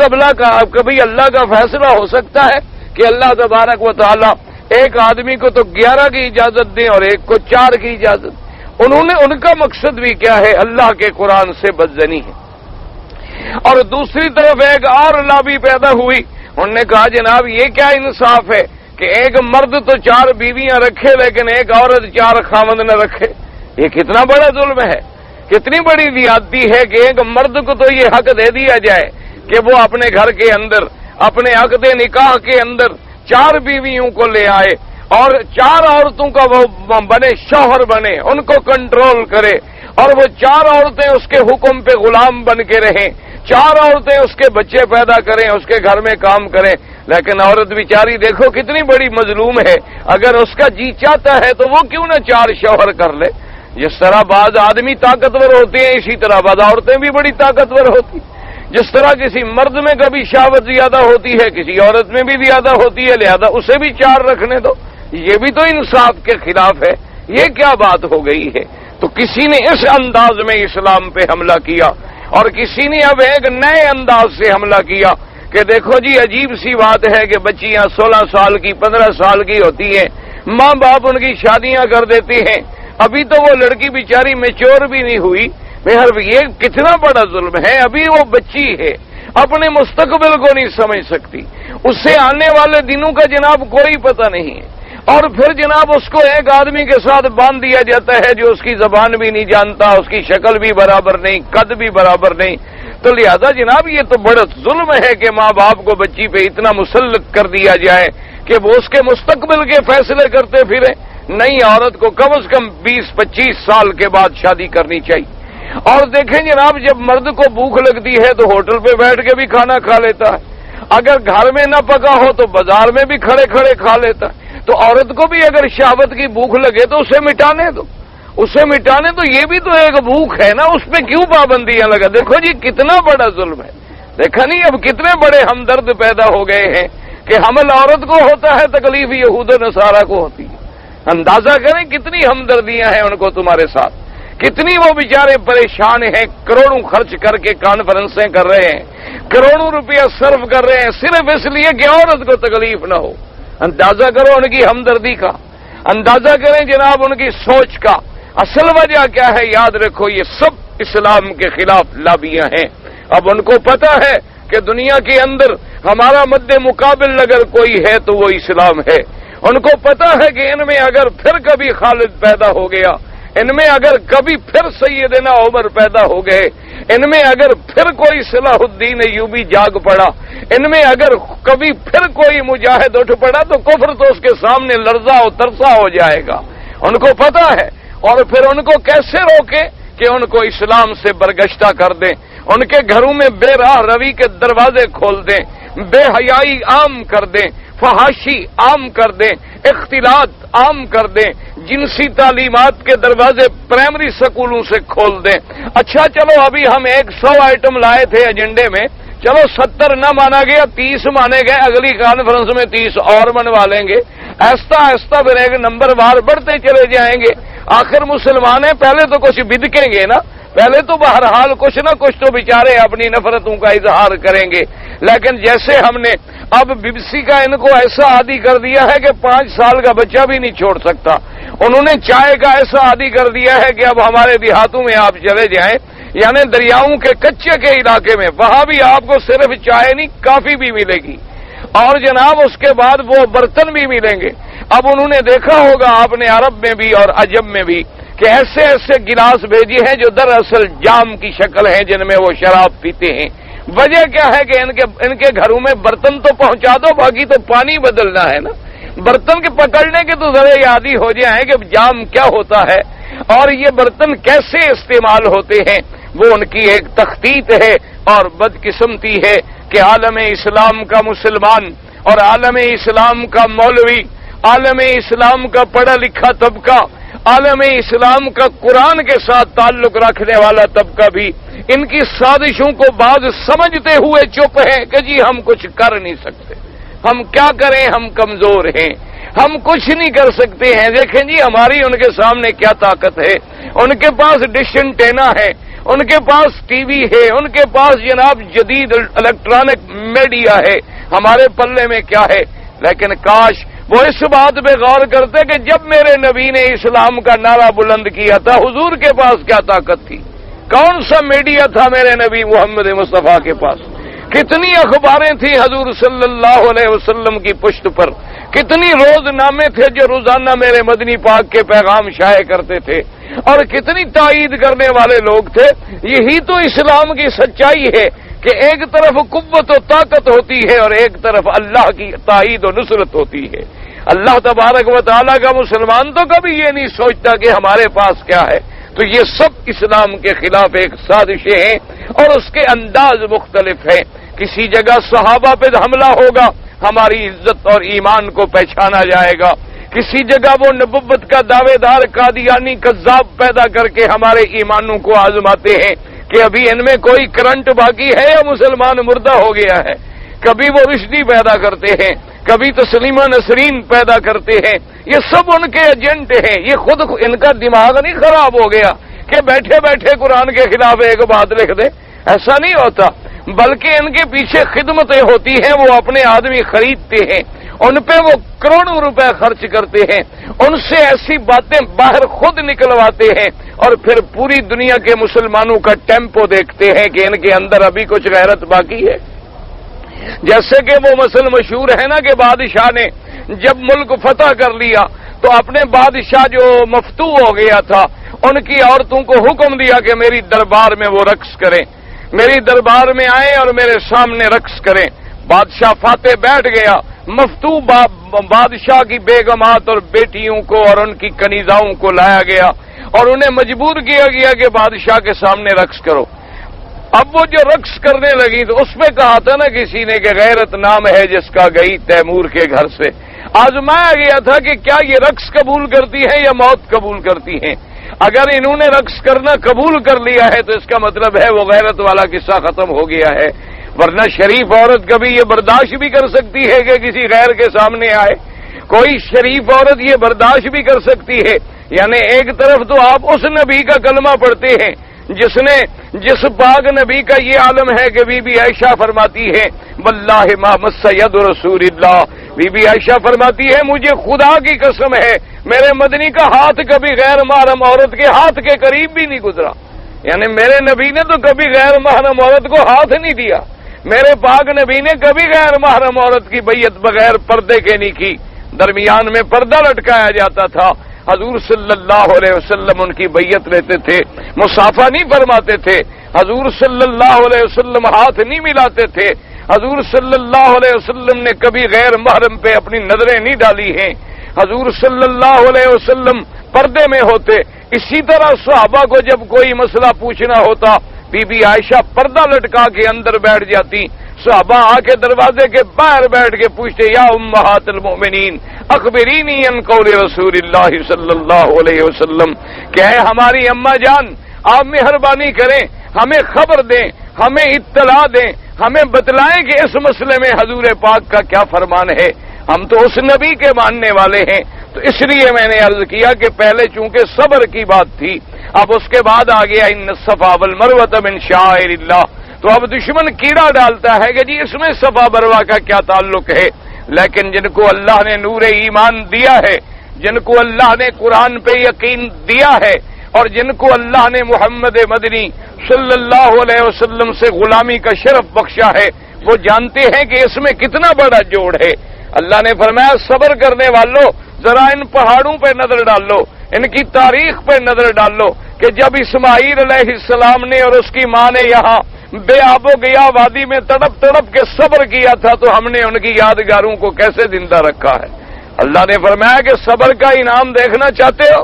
کبھی اللہ کا فیصلہ ہو سکتا ہے کہ اللہ تبارک و تعالی ایک آدمی کو تو 11 کی اجازت دیں اور ایک کو 4 کی اجازت۔ ان کا مقصد بھی کیا ہے؟ اللہ کے قرآن سے بدزنی ہے۔ اور دوسری طرف ایک اور لابی پیدا ہوئی، انہوں نے کہا جناب یہ کیا انصاف ہے کہ ایک مرد تو 4 بیویاں رکھے لیکن ایک عورت 4 خاوند نہ رکھے؟ یہ کتنا بڑا ظلم ہے، کتنی بڑی زیادتی ہے کہ ایک مرد کو تو یہ حق دے دیا جائے کہ وہ اپنے گھر کے اندر، اپنے عقد نکاح کے اندر 4 بیویوں کو لے آئے، اور 4 عورتوں کا وہ بنے، شوہر بنے، ان کو کنٹرول کرے، اور وہ 4 عورتیں اس کے حکم پہ غلام بن کے رہیں، 4 عورتیں اس کے بچے پیدا کریں، اس کے گھر میں کام کریں۔ لیکن عورت بیچاری دیکھو کتنی بڑی مظلوم ہے، اگر اس کا جی چاہتا ہے تو وہ کیوں نہ 4 شوہر کر لے۔ جس طرح بعض آدمی طاقتور ہوتے ہیں، اسی طرح بعض عورتیں بھی بڑی طاقتور ہوتی۔ جس طرح کسی مرد میں کبھی شہوت زیادہ ہوتی ہے، کسی عورت میں بھی زیادہ ہوتی ہے، لہذا اسے بھی 4 رکھنے دو۔ یہ بھی تو انصاف کے خلاف ہے، یہ کیا بات ہو گئی ہے؟ تو کسی نے اس انداز میں اسلام پہ حملہ کیا، اور کسی نے اب ایک نئے انداز سے حملہ کیا کہ دیکھو جی عجیب سی بات ہے کہ بچیاں 16 سال کی 15 سال کی ہوتی ہیں، ماں باپ ان کی شادیاں کر دیتے ہیں، ابھی تو وہ لڑکی بیچاری میچور بھی نہیں ہوئی۔ یہ کتنا بڑا ظلم ہے، ابھی وہ بچی ہے، اپنے مستقبل کو نہیں سمجھ سکتی، اس سے آنے والے دنوں کا جناب کوئی پتہ نہیں ہے، اور پھر جناب اس کو ایک آدمی کے ساتھ باندھ دیا جاتا ہے جو اس کی زبان بھی نہیں جانتا، اس کی شکل بھی برابر نہیں، قد بھی برابر نہیں۔ تو لہذا جناب یہ تو بڑا ظلم ہے کہ ماں باپ کو بچی پہ اتنا مسلط کر دیا جائے کہ وہ اس کے مستقبل کے فیصلے کرتے پھریں۔ نئی عورت کو کم از کم 20-25 سال کے بعد شادی کرنی چاہیے۔ اور دیکھیں جناب جب مرد کو بھوک لگتی ہے تو ہوٹل پہ بیٹھ کے بھی کھانا کھا لیتا ہے، اگر گھر میں نہ پکا ہو تو بازار میں بھی کھڑے کھڑے کھا لیتا ہے۔ تو عورت کو بھی اگر شہوت کی بھوک لگے تو اسے مٹانے دو، اسے مٹانے تو یہ بھی تو ایک بھوک ہے نا، اس پہ کیوں پابندیاں لگا؟ دیکھو جی کتنا بڑا ظلم ہے، دیکھا نہیں اب کتنے بڑے ہمدرد پیدا ہو گئے ہیں کہ حمل عورت کو ہوتا ہے، تکلیف یہود و نصارہ کو ہوتی ہے۔ اندازہ کریں کتنی ہمدردیاں ہیں ان کو تمہارے ساتھ، کتنی وہ بیچارے پریشان ہیں، کروڑوں خرچ کر کے کانفرنسیں کر رہے ہیں، کروڑوں روپیہ صرف کر رہے ہیں صرف اس لیے کہ عورت کو تکلیف نہ ہو۔ اندازہ کرو ان کی ہمدردی کا، اندازہ کریں جناب ان کی سوچ کا۔ اصل وجہ کیا ہے؟ یاد رکھو یہ سب اسلام کے خلاف لابیاں ہیں۔ اب ان کو پتہ ہے کہ دنیا کے اندر ہمارا مد مقابل اگر کوئی ہے تو وہ اسلام ہے۔ ان کو پتا ہے کہ ان میں اگر پھر کبھی خالد پیدا ہو گیا، ان میں اگر کبھی پھر سیدنا عمر پیدا ہو گئے، ان میں اگر پھر کوئی صلاح الدین ایوبی جاگ پڑا، ان میں اگر کبھی پھر کوئی مجاہد اٹھ پڑا تو کفر تو اس کے سامنے لرزا و ترسا ہو جائے گا۔ ان کو پتا ہے، اور پھر ان کو کیسے روکے کہ ان کو اسلام سے برگشتہ کر دیں، ان کے گھروں میں بے راہ روی کے دروازے کھول دیں، بے حیائی عام کر دیں، فحاشی عام کر دیں، اختلاط عام کر دیں، جنسی تعلیمات کے دروازے پرائمری سکولوں سے کھول دیں۔ اچھا چلو ابھی ہم 100 آئٹم لائے تھے ایجنڈے میں، چلو 70 نہ مانا گیا، 30 مانے گئے، اگلی کانفرنس میں 30 اور بنوا لیں گے، ایستا ایستا پھر ایک نمبر وار بڑھتے چلے جائیں گے۔ آخر مسلمان ہیں، پہلے تو کچھ بدکیں گے نا، پہلے تو بہرحال کچھ نہ کچھ تو بیچارے اپنی نفرتوں کا اظہار کریں گے۔ لیکن جیسے ہم نے اب BBC کا ان کو ایسا عادی کر دیا ہے کہ 5 سال کا بچہ بھی نہیں چھوڑ سکتا، انہوں نے چائے کا ایسا عادی کر دیا ہے کہ اب ہمارے دیہاتوں میں آپ چلے جائیں، یعنی دریاؤں کے کچے کے علاقے میں، وہاں بھی آپ کو صرف چائے نہیں کافی بھی ملے گی، اور جناب اس کے بعد وہ برتن بھی ملیں گے۔ اب انہوں نے دیکھا ہوگا آپ نے عرب میں بھی اور عجم میں بھی کہ ایسے ایسے گلاس بھیجے ہیں جو دراصل جام کی شکل ہیں، جن میں وہ شراب پیتے ہیں۔ وجہ کیا ہے کہ ان کے گھروں میں برتن تو پہنچا دو، باقی تو پانی بدلنا ہے نا۔ برتن کے پکڑنے کے تو ذرا یادی ہو جائیں کہ جام کیا ہوتا ہے اور یہ برتن کیسے استعمال ہوتے ہیں، وہ ان کی ایک تخطیط ہے اور بدقسمتی ہے کہ عالم اسلام کا مسلمان اور عالم اسلام کا مولوی، عالم اسلام کا پڑھا لکھا طبقہ، عالم اسلام کا قرآن کے ساتھ تعلق رکھنے والا طبقہ بھی ان کی سازشوں کو بعض سمجھتے ہوئے چپ ہے کہ جی ہم کچھ کر نہیں سکتے، ہم کیا کریں، ہم کمزور ہیں، ہم کچھ نہیں کر سکتے ہیں۔ دیکھیں جی ہماری ان کے سامنے کیا طاقت ہے، ان کے پاس ڈش اینٹینا ہے، ان کے پاس ٹی وی ہے، ان کے پاس جناب جدید الیکٹرانک میڈیا ہے، ہمارے پلے میں کیا ہے؟ لیکن کاش وہ اس بات پہ غور کرتے کہ جب میرے نبی نے اسلام کا نعرہ بلند کیا تھا، حضور کے پاس کیا طاقت تھی، کون سا میڈیا تھا میرے نبی محمد مصطفیٰ کے پاس، کتنی اخباریں تھیں حضور صلی اللہ علیہ وسلم کی پشت پر، کتنی روزنامے تھے جو روزانہ میرے مدنی پاک کے پیغام شائع کرتے تھے، اور کتنی تائید کرنے والے لوگ تھے۔ یہی تو اسلام کی سچائی ہے کہ ایک طرف قوت و طاقت ہوتی ہے اور ایک طرف اللہ کی تائید و نصرت ہوتی ہے۔ اللہ تبارک و تعالیٰ کا مسلمان تو کبھی یہ نہیں سوچتا کہ ہمارے پاس کیا ہے، تو یہ سب اسلام کے خلاف ایک سازشیں ہیں اور اس کے انداز مختلف ہیں۔ کسی جگہ صحابہ پہ حملہ ہوگا، ہماری عزت اور ایمان کو پہچانا جائے گا، کسی جگہ وہ نبوت کا دعوے دار قادیانی کذاب پیدا کر کے ہمارے ایمانوں کو آزماتے ہیں کہ ابھی ان میں کوئی کرنٹ باقی ہے یا مسلمان مردہ ہو گیا ہے۔ کبھی وہ رشدی پیدا کرتے ہیں، کبھی تسلیمہ نسرین پیدا کرتے ہیں، یہ سب ان کے ایجنٹ ہیں۔ یہ خود ان کا دماغ نہیں خراب ہو گیا کہ بیٹھے بیٹھے قرآن کے خلاف ایک بات لکھ دے، ایسا نہیں ہوتا، بلکہ ان کے پیچھے خدمتیں ہوتی ہیں، وہ اپنے آدمی خریدتے ہیں، ان پہ وہ کروڑوں روپے خرچ کرتے ہیں، ان سے ایسی باتیں باہر خود نکلواتے ہیں اور پھر پوری دنیا کے مسلمانوں کا ٹیمپو دیکھتے ہیں کہ ان کے اندر ابھی کچھ غیرت باقی ہے۔ جیسے کہ وہ مثل مشہور ہے نا کہ بادشاہ نے جب ملک فتح کر لیا تو اپنے بادشاہ جو مفتو ہو گیا تھا ان کی عورتوں کو حکم دیا کہ میری دربار میں وہ رقص کریں، میری دربار میں آئیں اور میرے سامنے رقص کریں۔ بادشاہ فاتح بیٹھ گیا، مفتو بادشاہ کی بیگمات اور بیٹیوں کو اور ان کی کنیزاؤں کو لایا گیا اور انہیں مجبور کیا گیا کہ بادشاہ کے سامنے رقص کرو۔ اب وہ جو رقص کرنے لگی تو اس پہ کہا تھا نا کسی نے کہ غیرت نام ہے جس کا گئی تیمور کے گھر سے۔ آزمایا گیا تھا کہ کیا یہ رقص قبول کرتی ہیں یا موت قبول کرتی ہیں۔ اگر انہوں نے رقص کرنا قبول کر لیا ہے تو اس کا مطلب ہے وہ غیرت والا قصہ ختم ہو گیا ہے، ورنہ شریف عورت کبھی یہ برداشت بھی کر سکتی ہے کہ کسی غیر کے سامنے آئے، کوئی شریف عورت یہ برداشت بھی کر سکتی ہے۔ یعنی ایک طرف تو آپ اس نبی کا کلمہ پڑھتے ہیں جس پاک نبی کا یہ عالم ہے کہ بی بی عائشہ فرماتی ہے واللہ ما مس ید رسول اللہ، بی بی عائشہ فرماتی ہے مجھے خدا کی قسم ہے میرے مدنی کا ہاتھ کبھی غیر محرم عورت کے ہاتھ کے قریب بھی نہیں گزرا۔ یعنی میرے نبی نے تو کبھی غیر محرم عورت کو ہاتھ نہیں دیا، میرے پاک نبی نے کبھی غیر محرم عورت کی بیعت بغیر پردے کے نہیں کی، درمیان میں پردہ لٹکایا جاتا تھا، حضور صلی اللہ علیہ وسلم ان کی بیعت لیتے تھے، مصافحہ نہیں فرماتے تھے، حضور صلی اللہ علیہ وسلم ہاتھ نہیں ملاتے تھے، حضور صلی اللہ علیہ وسلم نے کبھی غیر محرم پہ اپنی نظریں نہیں ڈالی ہیں، حضور صلی اللہ علیہ وسلم پردے میں ہوتے۔ اسی طرح صحابہ کو جب کوئی مسئلہ پوچھنا ہوتا، بی بی عائشہ پردہ لٹکا کے اندر بیٹھ جاتی، صحابہ آ کے دروازے کے باہر بیٹھ کے پوچھتے، یا امہات المؤمنین اخبرینی عن قول رسول اللہ صلی اللہ علیہ وسلم، کہ ہے ہماری اماں جان آپ مہربانی کریں، ہمیں خبر دیں، ہمیں اطلاع دیں، ہمیں بتلائیں کہ اس مسئلے میں حضور پاک کا کیا فرمان ہے، ہم تو اس نبی کے ماننے والے ہیں۔ تو اس لیے میں نے عرض کیا کہ پہلے چونکہ صبر کی بات تھی، اب اس کے بعد آ گیا ان الصفا والمروۃ من شعائر اللہ، تو اب دشمن کیڑا ڈالتا ہے کہ جی اس میں صفا مروہ کا کیا تعلق ہے، لیکن جن کو اللہ نے نور ایمان دیا ہے، جن کو اللہ نے قرآن پہ یقین دیا ہے، اور جن کو اللہ نے محمد مدنی صلی اللہ علیہ وسلم سے غلامی کا شرف بخشا ہے، وہ جانتے ہیں کہ اس میں کتنا بڑا جوڑ ہے۔ اللہ نے فرمایا صبر کرنے والوں ذرا ان پہاڑوں پہ نظر ڈالو، ان کی تاریخ پہ نظر ڈالو کہ جب اسماعیل علیہ السلام نے اور اس کی ماں نے یہاں بے آب و گیا وادی میں تڑپ تڑپ کے صبر کیا تھا، تو ہم نے ان کی یادگاروں کو کیسے زندہ رکھا ہے۔ اللہ نے فرمایا کہ صبر کا انعام دیکھنا چاہتے ہو،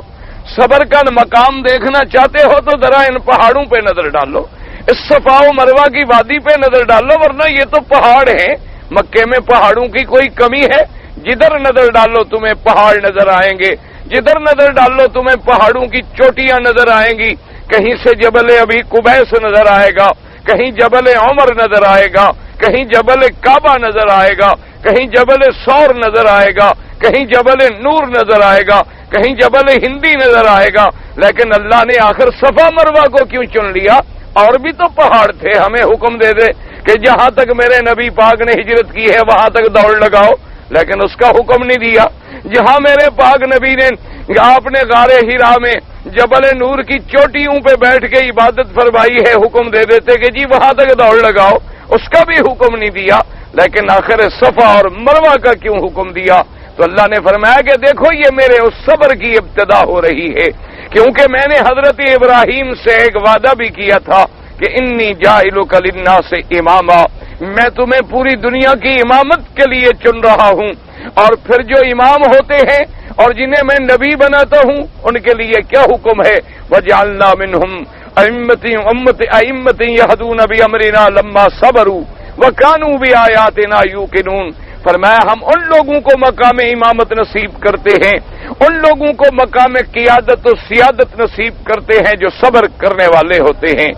صبر کا مقام دیکھنا چاہتے ہو تو ذرا ان پہاڑوں پہ نظر ڈالو، اس صفا و مروہ کی وادی پہ نظر ڈالو، ورنہ یہ تو پہاڑ ہیں۔ مکے میں پہاڑوں کی کوئی کمی ہے؟ جدھر نظر ڈالو تمہیں پہاڑ نظر آئیں گے، جدھر نظر ڈالو تمہیں پہاڑوں کی چوٹیاں نظر آئیں گی، کہیں سے جبل ابی قبیس نظر آئے گا، کہیں جبل عمر نظر آئے گا، کہیں جبل کعبہ نظر آئے گا، کہیں جبل سور نظر آئے گا، کہیں جبل نور نظر آئے گا، کہیں جبل ہندی نظر آئے گا، لیکن اللہ نے آخر صفا مروہ کو کیوں چن لیا؟ اور بھی تو پہاڑ تھے، ہمیں حکم دے دے کہ جہاں تک میرے نبی پاک نے ہجرت کی ہے وہاں تک دوڑ لگاؤ، لیکن اس کا حکم نہیں دیا۔ جہاں میرے پاک نبی نے آپ نے غار ہرا میں جبل نور کی چوٹیوں پہ بیٹھ کے عبادت فرمائی ہے، حکم دے دیتے کہ جی وہاں تک دوڑ لگاؤ، اس کا بھی حکم نہیں دیا، لیکن آخر صفا اور مروہ کا کیوں حکم دیا؟ تو اللہ نے فرمایا کہ دیکھو یہ میرے اس صبر کی ابتدا ہو رہی ہے، کیونکہ میں نے حضرت ابراہیم سے ایک وعدہ بھی کیا تھا کہ انی جاعلک للناس اماما، میں تمہیں پوری دنیا کی امامت کے لیے چن رہا ہوں، اور پھر جو امام ہوتے ہیں اور جنہیں میں نبی بناتا ہوں ان کے لیے کیا حکم ہے؟ وجعلنا منہم ائمۃ یہدون بامرنا لما صبروا وکانوا بآیاتنا یوقنون۔ فرمایا ہم ان لوگوں کو مقام امامت نصیب کرتے ہیں، ان لوگوں کو مقام قیادت و سیادت نصیب کرتے ہیں جو صبر کرنے والے ہوتے ہیں۔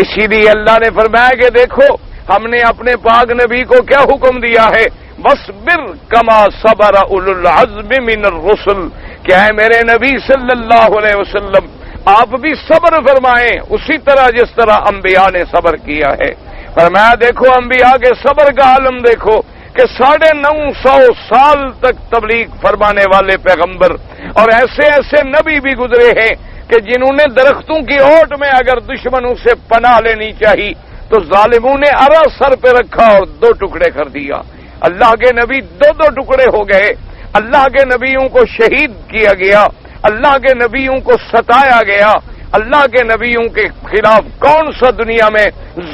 اسی لیے اللہ نے فرمایا کہ دیکھو ہم نے اپنے پاک نبی کو کیا حکم دیا ہے؟ وَاصْبِرْ كَمَا صَبَرَ أُولُو الْعَزْمِ مِنَ الرُّسُلِ، کیا ہے میرے نبی صلی اللہ علیہ وسلم آپ بھی صبر فرمائیں اسی طرح جس طرح انبیاء نے صبر کیا ہے۔ فرمایا دیکھو انبیاء کے صبر کا عالم دیکھو کہ 950 سال تک تبلیغ فرمانے والے پیغمبر اور ایسے ایسے نبی بھی گزرے ہیں کہ جنہوں نے درختوں کی اوٹ میں اگر دشمنوں سے پناہ لینی چاہی تو ظالموں نے ارا سر پہ رکھا اور 2 ٹکڑے کر دیا۔ اللہ کے نبی 2 ٹکڑے ہو گئے، اللہ کے نبیوں کو شہید کیا گیا، اللہ کے نبیوں کو ستایا گیا، اللہ کے نبیوں کے خلاف کون سا دنیا میں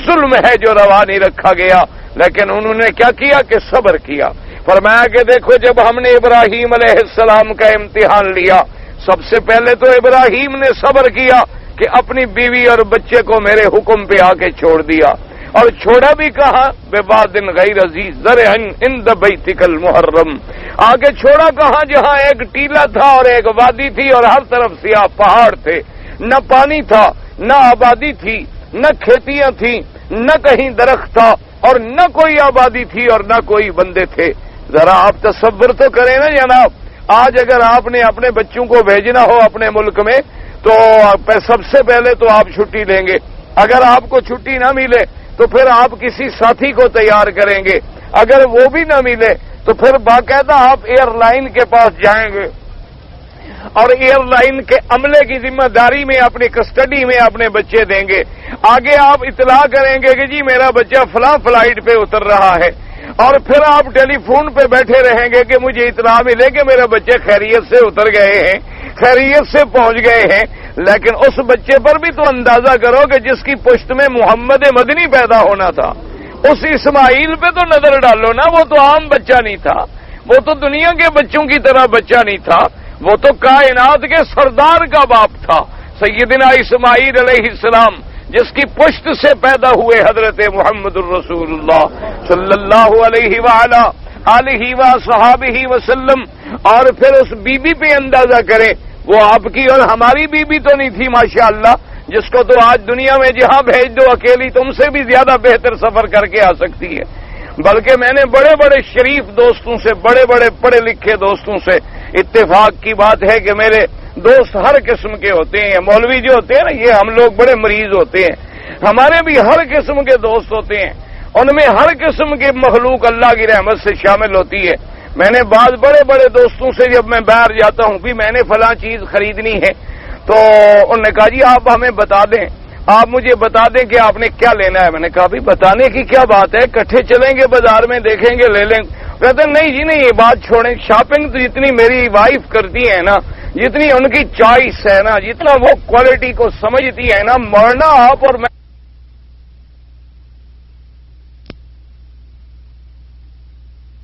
ظلم ہے جو روا نہیں رکھا گیا، لیکن انہوں نے کیا کیا کہ صبر کیا۔ فرمایا کہ دیکھو جب ہم نے ابراہیم علیہ السلام کا امتحان لیا، سب سے پہلے تو ابراہیم نے صبر کیا کہ اپنی بیوی اور بچے کو میرے حکم پہ آ کے چھوڑ دیا، اور چھوڑا بھی کہاں؟ بواد غیر ذی زرع عند بیتک المحرم، آگے چھوڑا کہاں؟ جہاں ایک ٹیلا تھا اور ایک وادی تھی اور ہر طرف سیاہ پہاڑ تھے، نہ پانی تھا، نہ آبادی تھی، نہ کھیتیاں تھیں، نہ کہیں درخت تھا، اور نہ کوئی آبادی تھی اور نہ کوئی بندے تھے۔ ذرا آپ تصور تو کریں نا جناب، آج اگر آپ نے اپنے بچوں کو بھیجنا ہو اپنے ملک میں تو سب سے پہلے تو آپ چھٹی لیں گے، اگر آپ کو چھٹی نہ ملے تو پھر آپ کسی ساتھی کو تیار کریں گے، اگر وہ بھی نہ ملے تو پھر باقاعدہ آپ ایئر لائن کے پاس جائیں گے، اور ایئر لائن کے عملے کی ذمہ داری میں اپنی کسٹڈی میں اپنے بچے دیں گے. آگے آپ اطلاع کریں گے کہ جی میرا بچہ فلاں فلائٹ پہ اتر رہا ہے، اور پھر آپ ٹیلی فون پہ بیٹھے رہیں گے کہ مجھے اطلاع ملے کہ میرے بچے خیریت سے اتر گئے ہیں، خیریت سے پہنچ گئے ہیں. لیکن اس بچے پر بھی تو اندازہ کرو کہ جس کی پشت میں محمد مدنی پیدا ہونا تھا، اس اسماعیل پہ تو نظر ڈالو نا. وہ تو عام بچہ نہیں تھا، وہ تو دنیا کے بچوں کی طرح بچہ نہیں تھا، وہ تو کائنات کے سردار کا باپ تھا سیدنا اسماعیل علیہ السلام، جس کی پشت سے پیدا ہوئے حضرت محمد الرسول اللہ صلی اللہ علیہ وآلہ آلہ وصحابہ وسلم. اور پھر اس بی بی پہ اندازہ کریں، وہ آپ کی اور ہماری بی بی تو نہیں تھی ماشاءاللہ، جس کو تو آج دنیا میں جہاں بھیج دو اکیلی تم سے بھی زیادہ بہتر سفر کر کے آ سکتی ہے. بلکہ میں نے بڑے بڑے شریف دوستوں سے، بڑے بڑے پڑھے لکھے دوستوں سے اتفاق کی بات ہے کہ میرے دوست ہر قسم کے ہوتے ہیں. مولوی جو ہوتے ہیں نا، یہ ہم لوگ بڑے مریض ہوتے ہیں، ہمارے بھی ہر قسم کے دوست ہوتے ہیں، ان میں ہر قسم کی مخلوق اللہ کی رحمت سے شامل ہوتی ہے. میں نے بعض بڑے بڑے دوستوں سے جب میں باہر جاتا ہوں بھی میں نے فلاں چیز خریدنی ہے، تو انہوں نے کہا جی آپ ہمیں بتا دیں، آپ مجھے بتا دیں کہ آپ نے کیا لینا ہے. میں نے کہا بھی بتانے کی کیا بات ہے، اکٹھے چلیں گے بازار میں دیکھیں گے لے لیں. کہتے ہیں نہیں جی نہیں، یہ بات چھوڑیں، شاپنگ تو جتنی میری وائف کرتی ہے نا، جتنی ان کی چوائس ہے نا، جتنا وہ کوالٹی کو سمجھتی ہے نا، مرنا آپ اور میں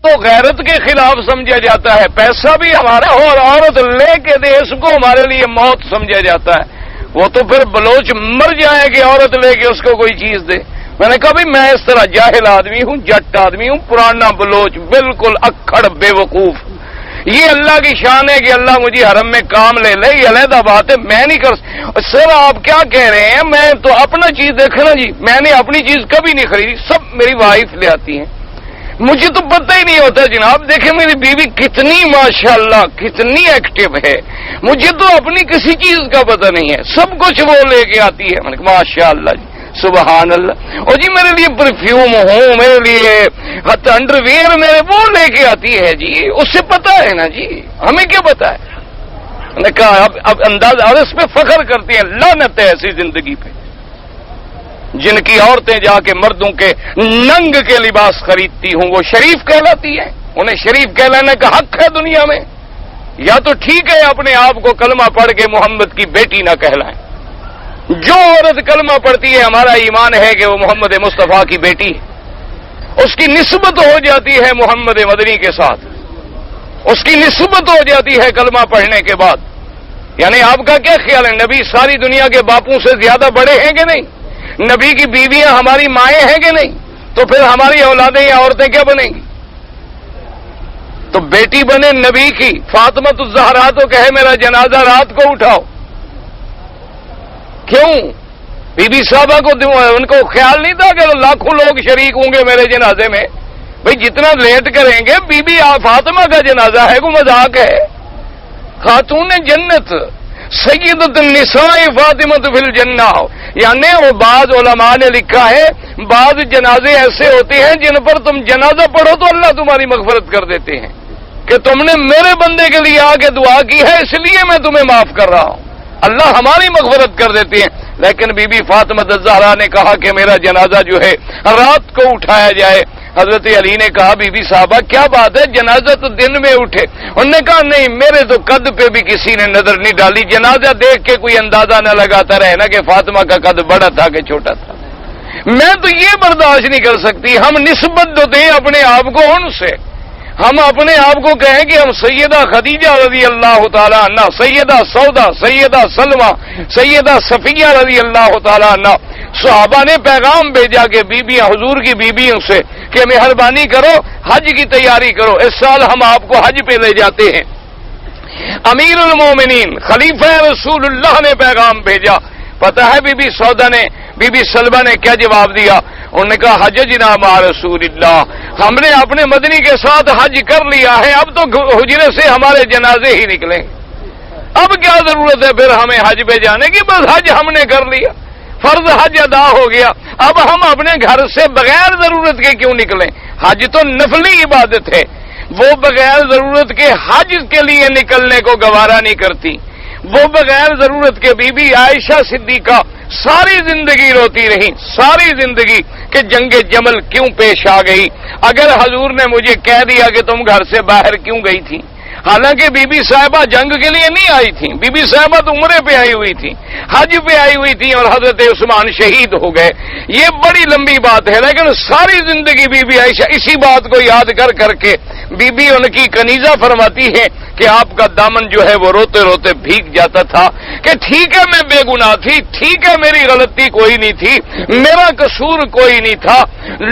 تو غیرت کے خلاف سمجھا جاتا ہے. پیسہ بھی ہمارا ہو اور عورت لے کے دے، اس کو ہمارے لیے موت سمجھا جاتا ہے. وہ تو پھر بلوچ مر جائے کہ عورت لے کے اس کو کوئی چیز دے. میں نے کہا بھی میں اس طرح جاہل آدمی ہوں، جٹ آدمی ہوں، پرانا بلوچ، بالکل اکھڑ بے وقوف. یہ اللہ کی شان ہے کہ اللہ مجھے حرم میں کام لے لے، یہ علیحدہ بات ہے. میں نہیں کر سر آپ کیا کہہ رہے ہیں، میں تو اپنا چیز دیکھنا جی، میں نے اپنی چیز کبھی نہیں خریدی، سب میری وائف لے آتی ہیں. مجھے تو پتہ ہی نہیں ہوتا جناب. دیکھیں میری بیوی کتنی ماشاءاللہ کتنی ایکٹیو ہے، مجھے تو اپنی کسی چیز کا پتہ نہیں ہے، سب کچھ وہ لے کے آتی ہے. میں نے کہا ماشاءاللہ جی سبحان اللہ. اور جی میرے لیے پرفیوم ہو، میرے لیے انڈر ویئر میرے وہ لے کے آتی ہے جی، اس سے پتہ ہے نا جی، ہمیں کیا پتہ ہے. میں نے کہا اب انداز، اور اس پہ فخر کرتی ہیں. لعنت ہے ایسی زندگی پہ جن کی عورتیں جا کے مردوں کے ننگ کے لباس خریدتی ہوں. وہ شریف کہلاتی ہیں، انہیں شریف کہلانے کا حق ہے دنیا میں. یا تو ٹھیک ہے اپنے آپ کو کلمہ پڑھ کے محمد کی بیٹی نہ کہلائیں. جو عورت کلمہ پڑھتی ہے ہمارا ایمان ہے کہ وہ محمد مصطفیٰ کی بیٹی ہے، اس کی نسبت ہو جاتی ہے محمد مدنی کے ساتھ، اس کی نسبت ہو جاتی ہے کلمہ پڑھنے کے بعد. یعنی آپ کا کیا خیال ہے، نبی ساری دنیا کے باپوں سے زیادہ بڑے ہیں کہ نہیں؟ نبی کی بیویاں ہماری مائیں ہیں کہ نہیں؟ تو پھر ہماری اولادیں یا عورتیں کیا بنیں گی؟ تو بیٹی بنے نبی کی. فاطمہ الزہرا تو کہے میرا جنازہ رات کو اٹھاؤ. کیوں؟ بی بی صاحبہ کو ان کو خیال نہیں تھا کہ لاکھوں لوگ شریک ہوں گے میرے جنازے میں؟ بھئی جتنا لیٹ کریں گے، بی بی فاطمہ کا جنازہ ہے، کوئی مذاق ہے؟ خاتون جنت سیدۃ النساء فاطمہ فی الجنہ. یعنی وہ بعض علماء نے لکھا ہے بعض جنازے ایسے ہوتے ہیں جن پر تم جنازہ پڑھو تو اللہ تمہاری مغفرت کر دیتے ہیں کہ تم نے میرے بندے کے لیے آ کے دعا کی ہے اس لیے میں تمہیں معاف کر رہا ہوں. اللہ ہماری مغفرت کر دیتے ہیں. لیکن بی بی فاطمہ الزہرا نے کہا کہ میرا جنازہ جو ہے رات کو اٹھایا جائے. حضرت علی نے کہا بی بی صاحبہ کیا بات ہے، جنازہ تو دن میں اٹھے. انہوں نے کہا نہیں، میرے تو قد پہ بھی کسی نے نظر نہیں ڈالی، جنازہ دیکھ کے کوئی اندازہ نہ لگاتا رہے نا کہ فاطمہ کا قد بڑا تھا کہ چھوٹا تھا. میں تو یہ برداشت نہیں کر سکتی. ہم نسبت تو دیں اپنے آپ کو ان سے، ہم اپنے آپ کو کہیں کہ ہم سیدہ خدیجہ رضی اللہ تعالیٰ عنہ، سیدہ سودا، سیدہ سلمہ، سیدہ صفیہ رضی اللہ تعالیٰ عنہ. صحابہ نے پیغام بھیجا کہ بیبیاں حضور کی بیبیوں سے کہ مہربانی کرو حج کی تیاری کرو، اس سال ہم آپ کو حج پہ لے جاتے ہیں. امیر المومنین خلیفہ رسول اللہ نے پیغام بھیجا. پتہ ہے بی بی سودا نے، بی بی سلمہ نے کیا جواب دیا؟ انہوں نے کہا حججنا مع رسول اللہ، ہم نے اپنے مدنی کے ساتھ حج کر لیا ہے، اب تو حجرے سے ہمارے جنازے ہی نکلیں. اب کیا ضرورت ہے پھر ہمیں حج پہ جانے کی؟ بس حج ہم نے کر لیا، فرض حج ادا ہو گیا. اب ہم اپنے گھر سے بغیر ضرورت کے کیوں نکلیں؟ حج تو نفلی عبادت ہے. وہ بغیر ضرورت کے حج کے لیے نکلنے کو گوارا نہیں کرتی، وہ بغیر ضرورت کے بی بی عائشہ صدیقہ ساری زندگی روتی رہی، ساری زندگی کہ جنگ جمل کیوں پیش آ گئی، اگر حضور نے مجھے کہہ دیا کہ تم گھر سے باہر کیوں گئی تھی، حالانکہ بی بی صاحبہ جنگ کے لیے نہیں آئی تھی، بی بی صاحبہ تو عمرے پہ آئی ہوئی تھی، حج پہ آئی ہوئی تھی، اور حضرت عثمان شہید ہو گئے، یہ بڑی لمبی بات ہے، لیکن ساری زندگی بی بی عائشہ اسی بات کو یاد کر کے بی بی ان کی کنیزہ فرماتی ہے کہ آپ کا دامن جو ہے وہ روتے روتے بھیگ جاتا تھا کہ ٹھیک ہے میں بے گناہ تھی، ٹھیک ہے میری غلطی کوئی نہیں تھی، میرا قصور کوئی نہیں تھا،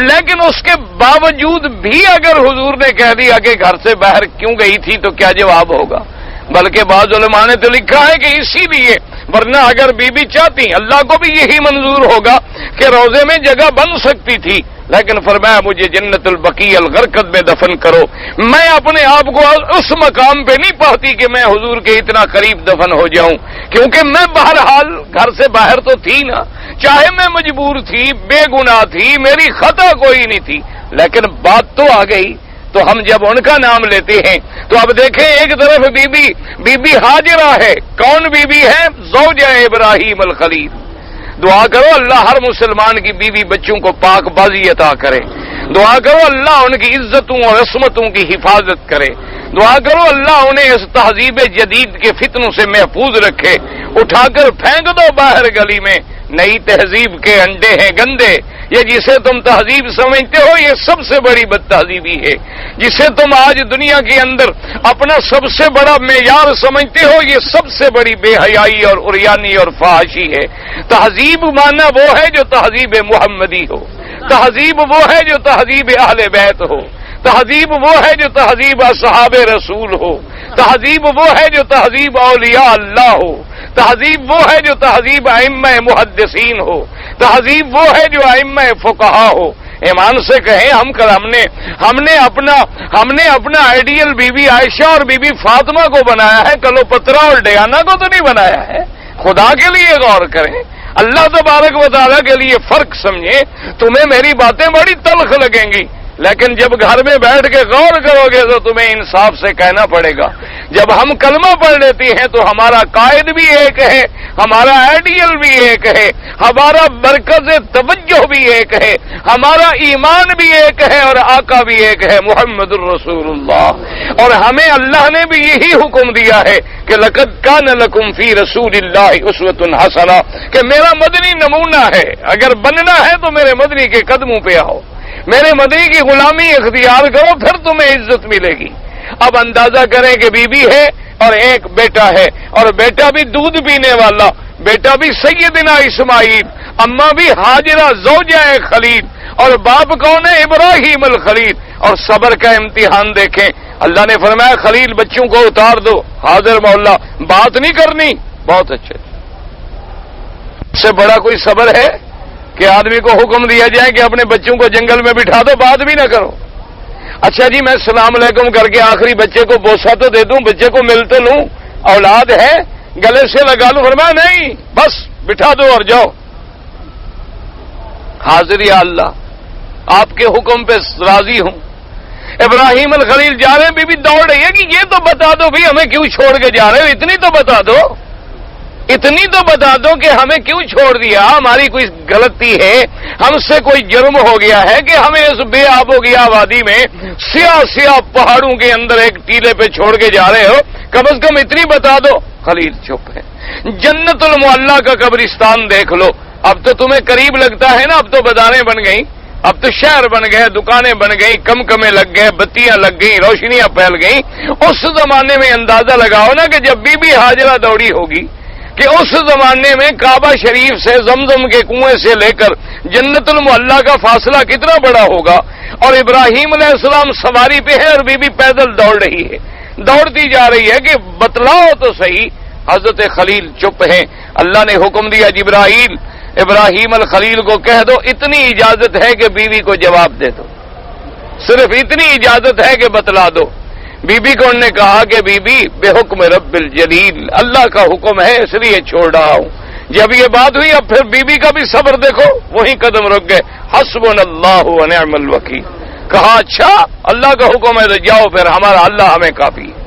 لیکن اس کے باوجود بھی اگر حضور نے کہہ دیا کہ گھر سے باہر کیوں گئی تھی تو کیا جواب ہوگا؟ بلکہ بعض علماء نے تو لکھا ہے کہ اسی لیے، ورنہ اگر بی بی چاہتی اللہ کو بھی یہی منظور ہوگا کہ روزے میں جگہ بن سکتی تھی، لیکن فرمایا مجھے جنت البقیع الغرقد میں دفن کرو، میں اپنے آپ کو اس مقام پہ نہیں پاتی کہ میں حضور کے اتنا قریب دفن ہو جاؤں، کیونکہ میں بہرحال گھر سے باہر تو تھی نا، چاہے میں مجبور تھی، بے گناہ تھی، میری خطا کوئی نہیں تھی، لیکن بات تو آ گئی، تو ہم جب ان کا نام لیتے ہیں تو اب دیکھیں ایک طرف بی بی ہاجرہ ہے، کون بی بی ہے؟ زوجہ ابراہیم الخلیل۔ دعا کرو اللہ ہر مسلمان کی بیوی بچوں کو پاک بازی عطا کرے، دعا کرو اللہ ان کی عزتوں اور عصمتوں کی حفاظت کرے، دعا کرو اللہ انہیں اس تہذیب جدید کے فتنوں سے محفوظ رکھے، اٹھا کر پھینک دو باہر گلی میں، نئی تہذیب کے انڈے ہیں گندے، یہ جسے تم تہذیب سمجھتے ہو یہ سب سے بڑی بد تہذیبی ہے، جسے تم آج دنیا کے اندر اپنا سب سے بڑا معیار سمجھتے ہو یہ سب سے بڑی بے حیائی اور عریانی اور فحاشی ہے۔ تہذیب مانا وہ ہے جو تہذیب محمدی ہو، تہذیب وہ ہے جو تہذیب اہل بیت ہو، تہذیب وہ ہے جو تہذیب اصحاب رسول ہو، تہذیب وہ ہے جو تہذیب اولیاء اللہ ہو، تہذیب وہ ہے جو تہذیب ائمہ محدثین ہو، تہذیب وہ ہے جو ائمہ فقہا ہو۔ ایمان سے کہیں ہم نے اپنا آئیڈیل بی بی عائشہ اور بی بی فاطمہ کو بنایا ہے، کلوپترا اور ڈیانا کو تو نہیں بنایا ہے۔ خدا کے لیے غور کریں، اللہ تبارک و تعالیٰ کے لیے فرق سمجھیں۔ تمہیں میری باتیں بڑی تلخ لگیں گی، لیکن جب گھر میں بیٹھ کے غور کرو گے تو تمہیں انصاف سے کہنا پڑے گا۔ جب ہم کلمہ پڑھ لیتے ہیں تو ہمارا قائد بھی ایک ہے، ہمارا آئیڈیل بھی ایک ہے، ہمارا مرکز توجہ بھی ایک ہے، ہمارا ایمان بھی ایک ہے اور آقا بھی ایک ہے محمد الرسول اللہ۔ اور ہمیں اللہ نے بھی یہی حکم دیا ہے کہ لقد کان لکم فی رسول اللہ اسوۃ حسنہ، کہ میرا مدنی نمونہ ہے، اگر بننا ہے تو میرے مدنی کے قدموں پہ آؤ، میرے مدنی کی غلامی اختیار کرو، پھر تمہیں عزت ملے گی۔ اب اندازہ کریں کہ بی بی ہے اور ایک بیٹا ہے، اور بیٹا بھی دودھ پینے والا، بیٹا بھی سیدنا اسماعیل، اماں بھی ہاجرہ زوجہ خلیل، اور باپ کون ہے؟ ابراہیم الخلیل۔ اور صبر کا امتحان دیکھیں، اللہ نے فرمایا خلیل بچوں کو اتار دو، حاضر مولا بات نہیں کرنی، بہت اچھے۔ اس سے بڑا کوئی صبر ہے کہ آدمی کو حکم دیا جائے کہ اپنے بچوں کو جنگل میں بٹھا دو، بات بھی نہ کرو؟ اچھا جی میں السلام علیکم کر کے آخری بچے کو بوسہ تو دے دوں، بچے کو مل تو لوں، اولاد ہے گلے سے لگا لوں، فرمایا نہیں بس بٹھا دو اور جاؤ۔ حاضر یا اللہ آپ کے حکم پہ راضی ہوں۔ ابراہیم الخلیل جا رہے ہیں، بی بی دوڑ رہی ہے کہ یہ تو بتا دو بھی ہمیں کیوں چھوڑ کے جا رہے ہو، اتنی تو بتا دو، اتنی تو بتا دو کہ ہمیں کیوں چھوڑ دیا، ہماری کوئی غلطی ہے، ہم سے کوئی جرم ہو گیا ہے کہ ہمیں اس بے آب و گیا وادی میں سیاہ پہاڑوں کے اندر ایک ٹیلے پہ چھوڑ کے جا رہے ہو، کم از کم اتنی بتا دو۔ خلیل چپ ہے۔ جنت المعلا کا قبرستان دیکھ لو، اب تو تمہیں قریب لگتا ہے نا، اب تو بازاریں بن گئیں، اب تو شہر بن گئے، دکانیں بن گئی، کمکمے لگ گئے، بتیاں لگ گئیں، روشنیاں پھیل گئیں۔ اس زمانے میں اندازہ لگاؤ نا کہ جب بی بی ہاجرہ دوڑی ہوگی کہ اس زمانے میں کعبہ شریف سے زمزم کے کنویں سے لے کر جنت المعلا کا فاصلہ کتنا بڑا ہوگا، اور ابراہیم علیہ السلام سواری پہ ہے اور بی بی پیدل دوڑ رہی ہے، دوڑتی جا رہی ہے کہ بتلاؤ تو صحیح۔ حضرت خلیل چپ ہیں۔ اللہ نے حکم دیا جبرائیل ابراہیم الخلیل کو کہہ دو اتنی اجازت ہے کہ بیوی کو جواب دے دو، صرف اتنی اجازت ہے کہ بتلا دو۔ بی بی کو انہوں نے کہا کہ بی بی بے حکم رب الجلیل، اللہ کا حکم ہے اس لیے چھوڑ رہا ہوں۔ جب یہ بات ہوئی اب پھر بی بی کا بھی صبر دیکھو، وہی قدم رک گئے۔ حسبنا اللہ ونعم الوکیل، کہا اچھا اللہ کا حکم ہے تو جاؤ پھر ہمارا اللہ ہمیں کافی ہے۔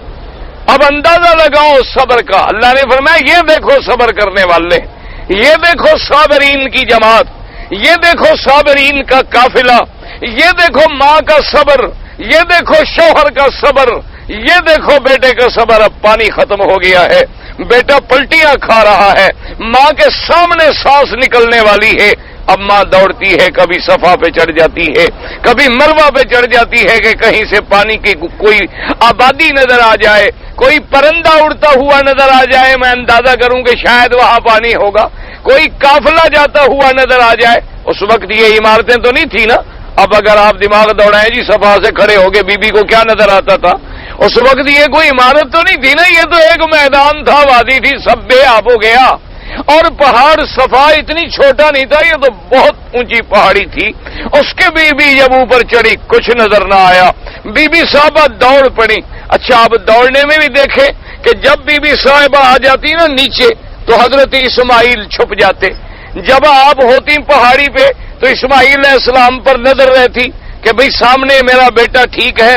اب اندازہ لگاؤ صبر کا۔ اللہ نے فرمایا یہ دیکھو صبر کرنے والے، یہ دیکھو صابرین کی جماعت، یہ دیکھو صابرین کا قافلہ، یہ دیکھو ماں کا صبر، یہ دیکھو شوہر کا صبر، یہ دیکھو بیٹے کا صبر۔ اب پانی ختم ہو گیا ہے، بیٹا پلٹیاں کھا رہا ہے، ماں کے سامنے سانس نکلنے والی ہے۔ اب ماں دوڑتی ہے، کبھی صفا پہ چڑھ جاتی ہے، کبھی مروہ پہ چڑھ جاتی ہے کہ کہیں سے پانی کی کوئی آبادی نظر آ جائے، کوئی پرندہ اڑتا ہوا نظر آ جائے، میں اندازہ کروں کہ شاید وہاں پانی ہوگا، کوئی قافلہ جاتا ہوا نظر آ جائے۔ اس وقت یہ عمارتیں تو نہیں تھی نا۔ اب اگر آپ دماغ دوڑائیں جی صفا سے کھڑے ہو گئے بی بی کو کیا نظر آتا تھا؟ اس وقت یہ کوئی عمارت تو نہیں تھی نا، یہ تو ایک میدان تھا، وادی تھی، سب بے آب ہو گیا۔ اور پہاڑ صفا اتنی چھوٹا نہیں تھا، یہ تو بہت اونچی پہاڑی تھی۔ اس کے بی بی جب اوپر چڑھی کچھ نظر نہ آیا، بی بی صاحبہ دوڑ پڑی۔ اچھا اب دوڑنے میں بھی دیکھیں کہ جب بی بی صاحبہ آ جاتی نا نیچے تو حضرت اسماعیل چھپ جاتے۔ جب آپ ہوتی پہاڑی پہ تو اسماعیل علیہ السلام پر نظر رہتی کہ بھئی سامنے میرا بیٹا ٹھیک ہے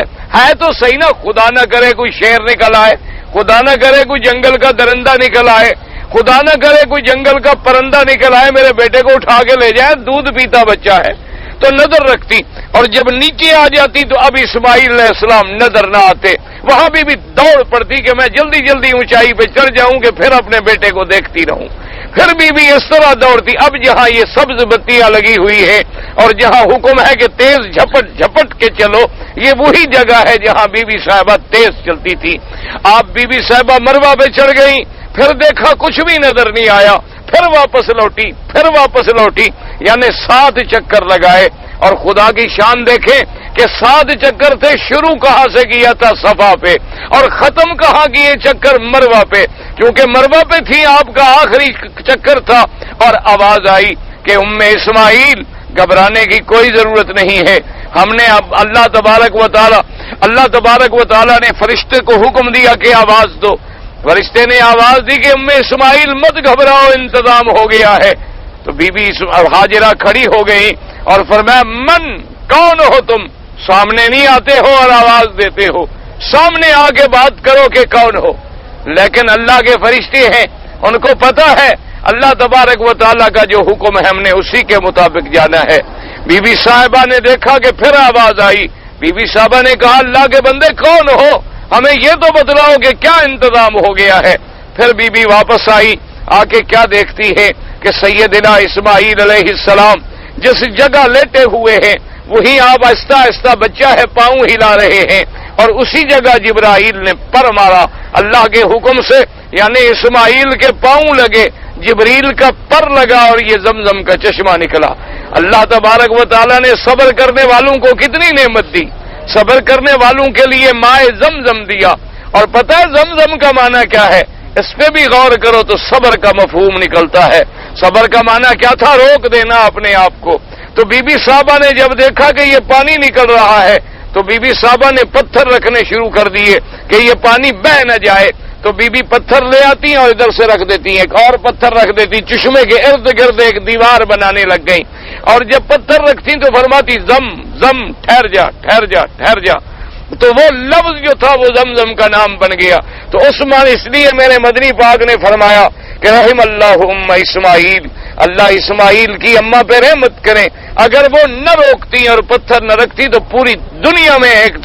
تو صحیح نا، خدا نہ کرے کوئی شیر نکل آئے، خدا نہ کرے کوئی جنگل کا درندہ نکل آئے، خدا نہ کرے کوئی جنگل کا پرندہ نکل آئے میرے بیٹے کو اٹھا کے لے جائے، دودھ پیتا بچہ ہے، تو نظر رکھتی۔ اور جب نیچے آ جاتی تو اب اسماعیل علیہ السلام نظر نہ آتے، وہاں بھی دوڑ پڑتی کہ میں جلدی جلدی اونچائی پہ چڑھ جاؤں کہ پھر اپنے بیٹے کو دیکھتی رہوں۔ پھر بھی اس طرح دوڑتی۔ اب جہاں یہ سبز بتیاں لگی ہوئی ہے اور جہاں حکم ہے کہ تیز جھپٹ جھپٹ کے چلو، یہ وہی جگہ ہے جہاں بی بی صاحبہ تیز چلتی تھی۔ آپ بی بی صاحبہ مروہ پہ چڑھ گئیں، پھر دیکھا کچھ بھی نظر نہیں آیا، پھر واپس لوٹی، یعنی 7 چکر لگائے۔ اور خدا کی شان دیکھیں کہ 7 چکر تھے، شروع کہاں سے کیا تھا؟ صفا پہ، اور ختم کہاں کیے چکر؟ مروہ پہ، کیونکہ مروہ پہ تھی آپ کا آخری چکر تھا۔ اور آواز آئی کہ ام اسماعیل گھبرانے کی کوئی ضرورت نہیں ہے، ہم نے اب اللہ تبارک و تعالی نے فرشتے کو حکم دیا کہ آواز دو۔ فرشتے نے آواز دی کہ ام اسماعیل مت گھبراؤ، انتظام ہو گیا ہے۔ تو بی بی ہاجرہ کھڑی ہو گئی اور فرمایا من کون ہو تم؟ سامنے نہیں آتے ہو اور آواز دیتے ہو، سامنے آ کے بات کرو کہ کون ہو۔ لیکن اللہ کے فرشتے ہیں، ان کو پتا ہے اللہ تبارک و تعالیٰ کا جو حکم ہے ہم نے اسی کے مطابق جانا ہے۔ بی بی صاحبہ نے دیکھا کہ پھر آواز آئی، بی بی صاحبہ نے کہا اللہ کے بندے کون ہو؟ ہمیں یہ تو بتلاؤ کہ کیا انتظام ہو گیا ہے۔ پھر بی بی واپس آئی، آ کے کیا دیکھتی ہے کہ سیدنا اسماعیل علیہ السلام جس جگہ لیٹے ہوئے ہیں وہی آپ آہستہ آہستہ بچہ ہے پاؤں ہلا رہے ہیں، اور اسی جگہ جبرائیل نے پر مارا اللہ کے حکم سے، یعنی اسماعیل کے پاؤں لگے، جبریل کا پر لگا اور یہ زمزم کا چشمہ نکلا۔ اللہ تبارک و تعالیٰ نے صبر کرنے والوں کو کتنی نعمت دی، صبر کرنے والوں کے لیے مائے زمزم دیا۔ اور پتہ ہے زمزم کا معنی کیا ہے؟ اس پہ بھی غور کرو تو صبر کا مفہوم نکلتا ہے۔ صبر کا معنی کیا تھا؟ روک دینا اپنے آپ کو۔ تو بی بی صاحبہ نے جب دیکھا کہ یہ پانی نکل رہا ہے تو بی بی صاحبہ نے پتھر رکھنے شروع کر دیے کہ یہ پانی بہہ نہ جائے۔ تو بی بی پتھر لے آتی ہیں اور ادھر سے رکھ دیتی ہیں، ایک اور پتھر رکھ دیتی، چشمے کے ارد گرد ایک دیوار بنانے لگ گئی۔ اور جب پتھر رکھتی تو فرماتی زم زم، ٹھہر جا ٹھہر جا ٹھہر جا، تو وہ لفظ جو تھا وہ زمزم کا نام بن گیا۔ تو عثمان اس لیے میرے مدنی پاک نے فرمایا کہ رحم اللہ ام اسماعیل، اللہ اسماعیل کی اماں پہ رحمت کریں، اگر وہ نہ روکتی اور پتھر نہ رکھتی تو پوری دنیا میں ایک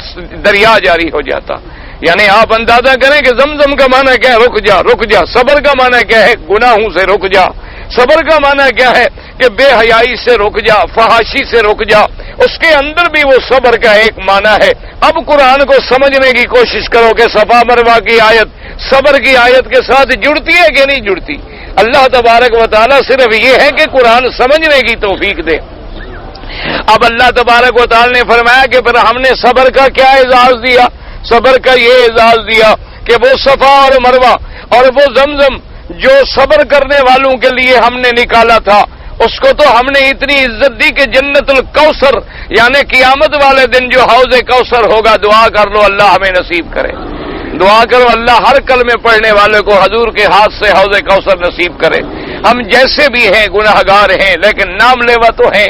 دریا جاری ہو جاتا۔ یعنی آپ اندازہ کریں کہ زمزم کا معنی کیا ہے؟ رک جا رک جا۔ صبر کا معنی کیا ہے؟ گناہوں سے رک جا۔ صبر کا معنی کیا ہے کہ بے حیائی سے رک جا، فحاشی سے رک جا۔ اس کے اندر بھی وہ صبر کا ایک معنی ہے۔ اب قرآن کو سمجھنے کی کوشش کرو کہ صفا مروہ کی آیت صبر کی آیت کے ساتھ جڑتی ہے کہ نہیں جڑتی۔ اللہ تبارک و تعالیٰ صرف یہ ہے کہ قرآن سمجھنے کی توفیق دے۔ اب اللہ تبارک و تعالیٰ نے فرمایا کہ پھر ہم نے صبر کا کیا اعزاز دیا؟ صبر کا یہ اعزاز دیا کہ وہ صفا اور مروہ اور وہ زمزم جو صبر کرنے والوں کے لیے ہم نے نکالا تھا، اس کو تو ہم نے اتنی عزت دی کہ جنت الکوثر یعنی قیامت والے دن جو حوض کوثر ہوگا، دعا کر لو اللہ ہمیں نصیب کرے۔ دعا کرو اللہ ہر کلمے پڑھنے والے کو حضور کے ہاتھ سے حوض کوثر نصیب کرے. ہم جیسے بھی ہیں گناہگار ہیں لیکن نام لیوا تو ہیں.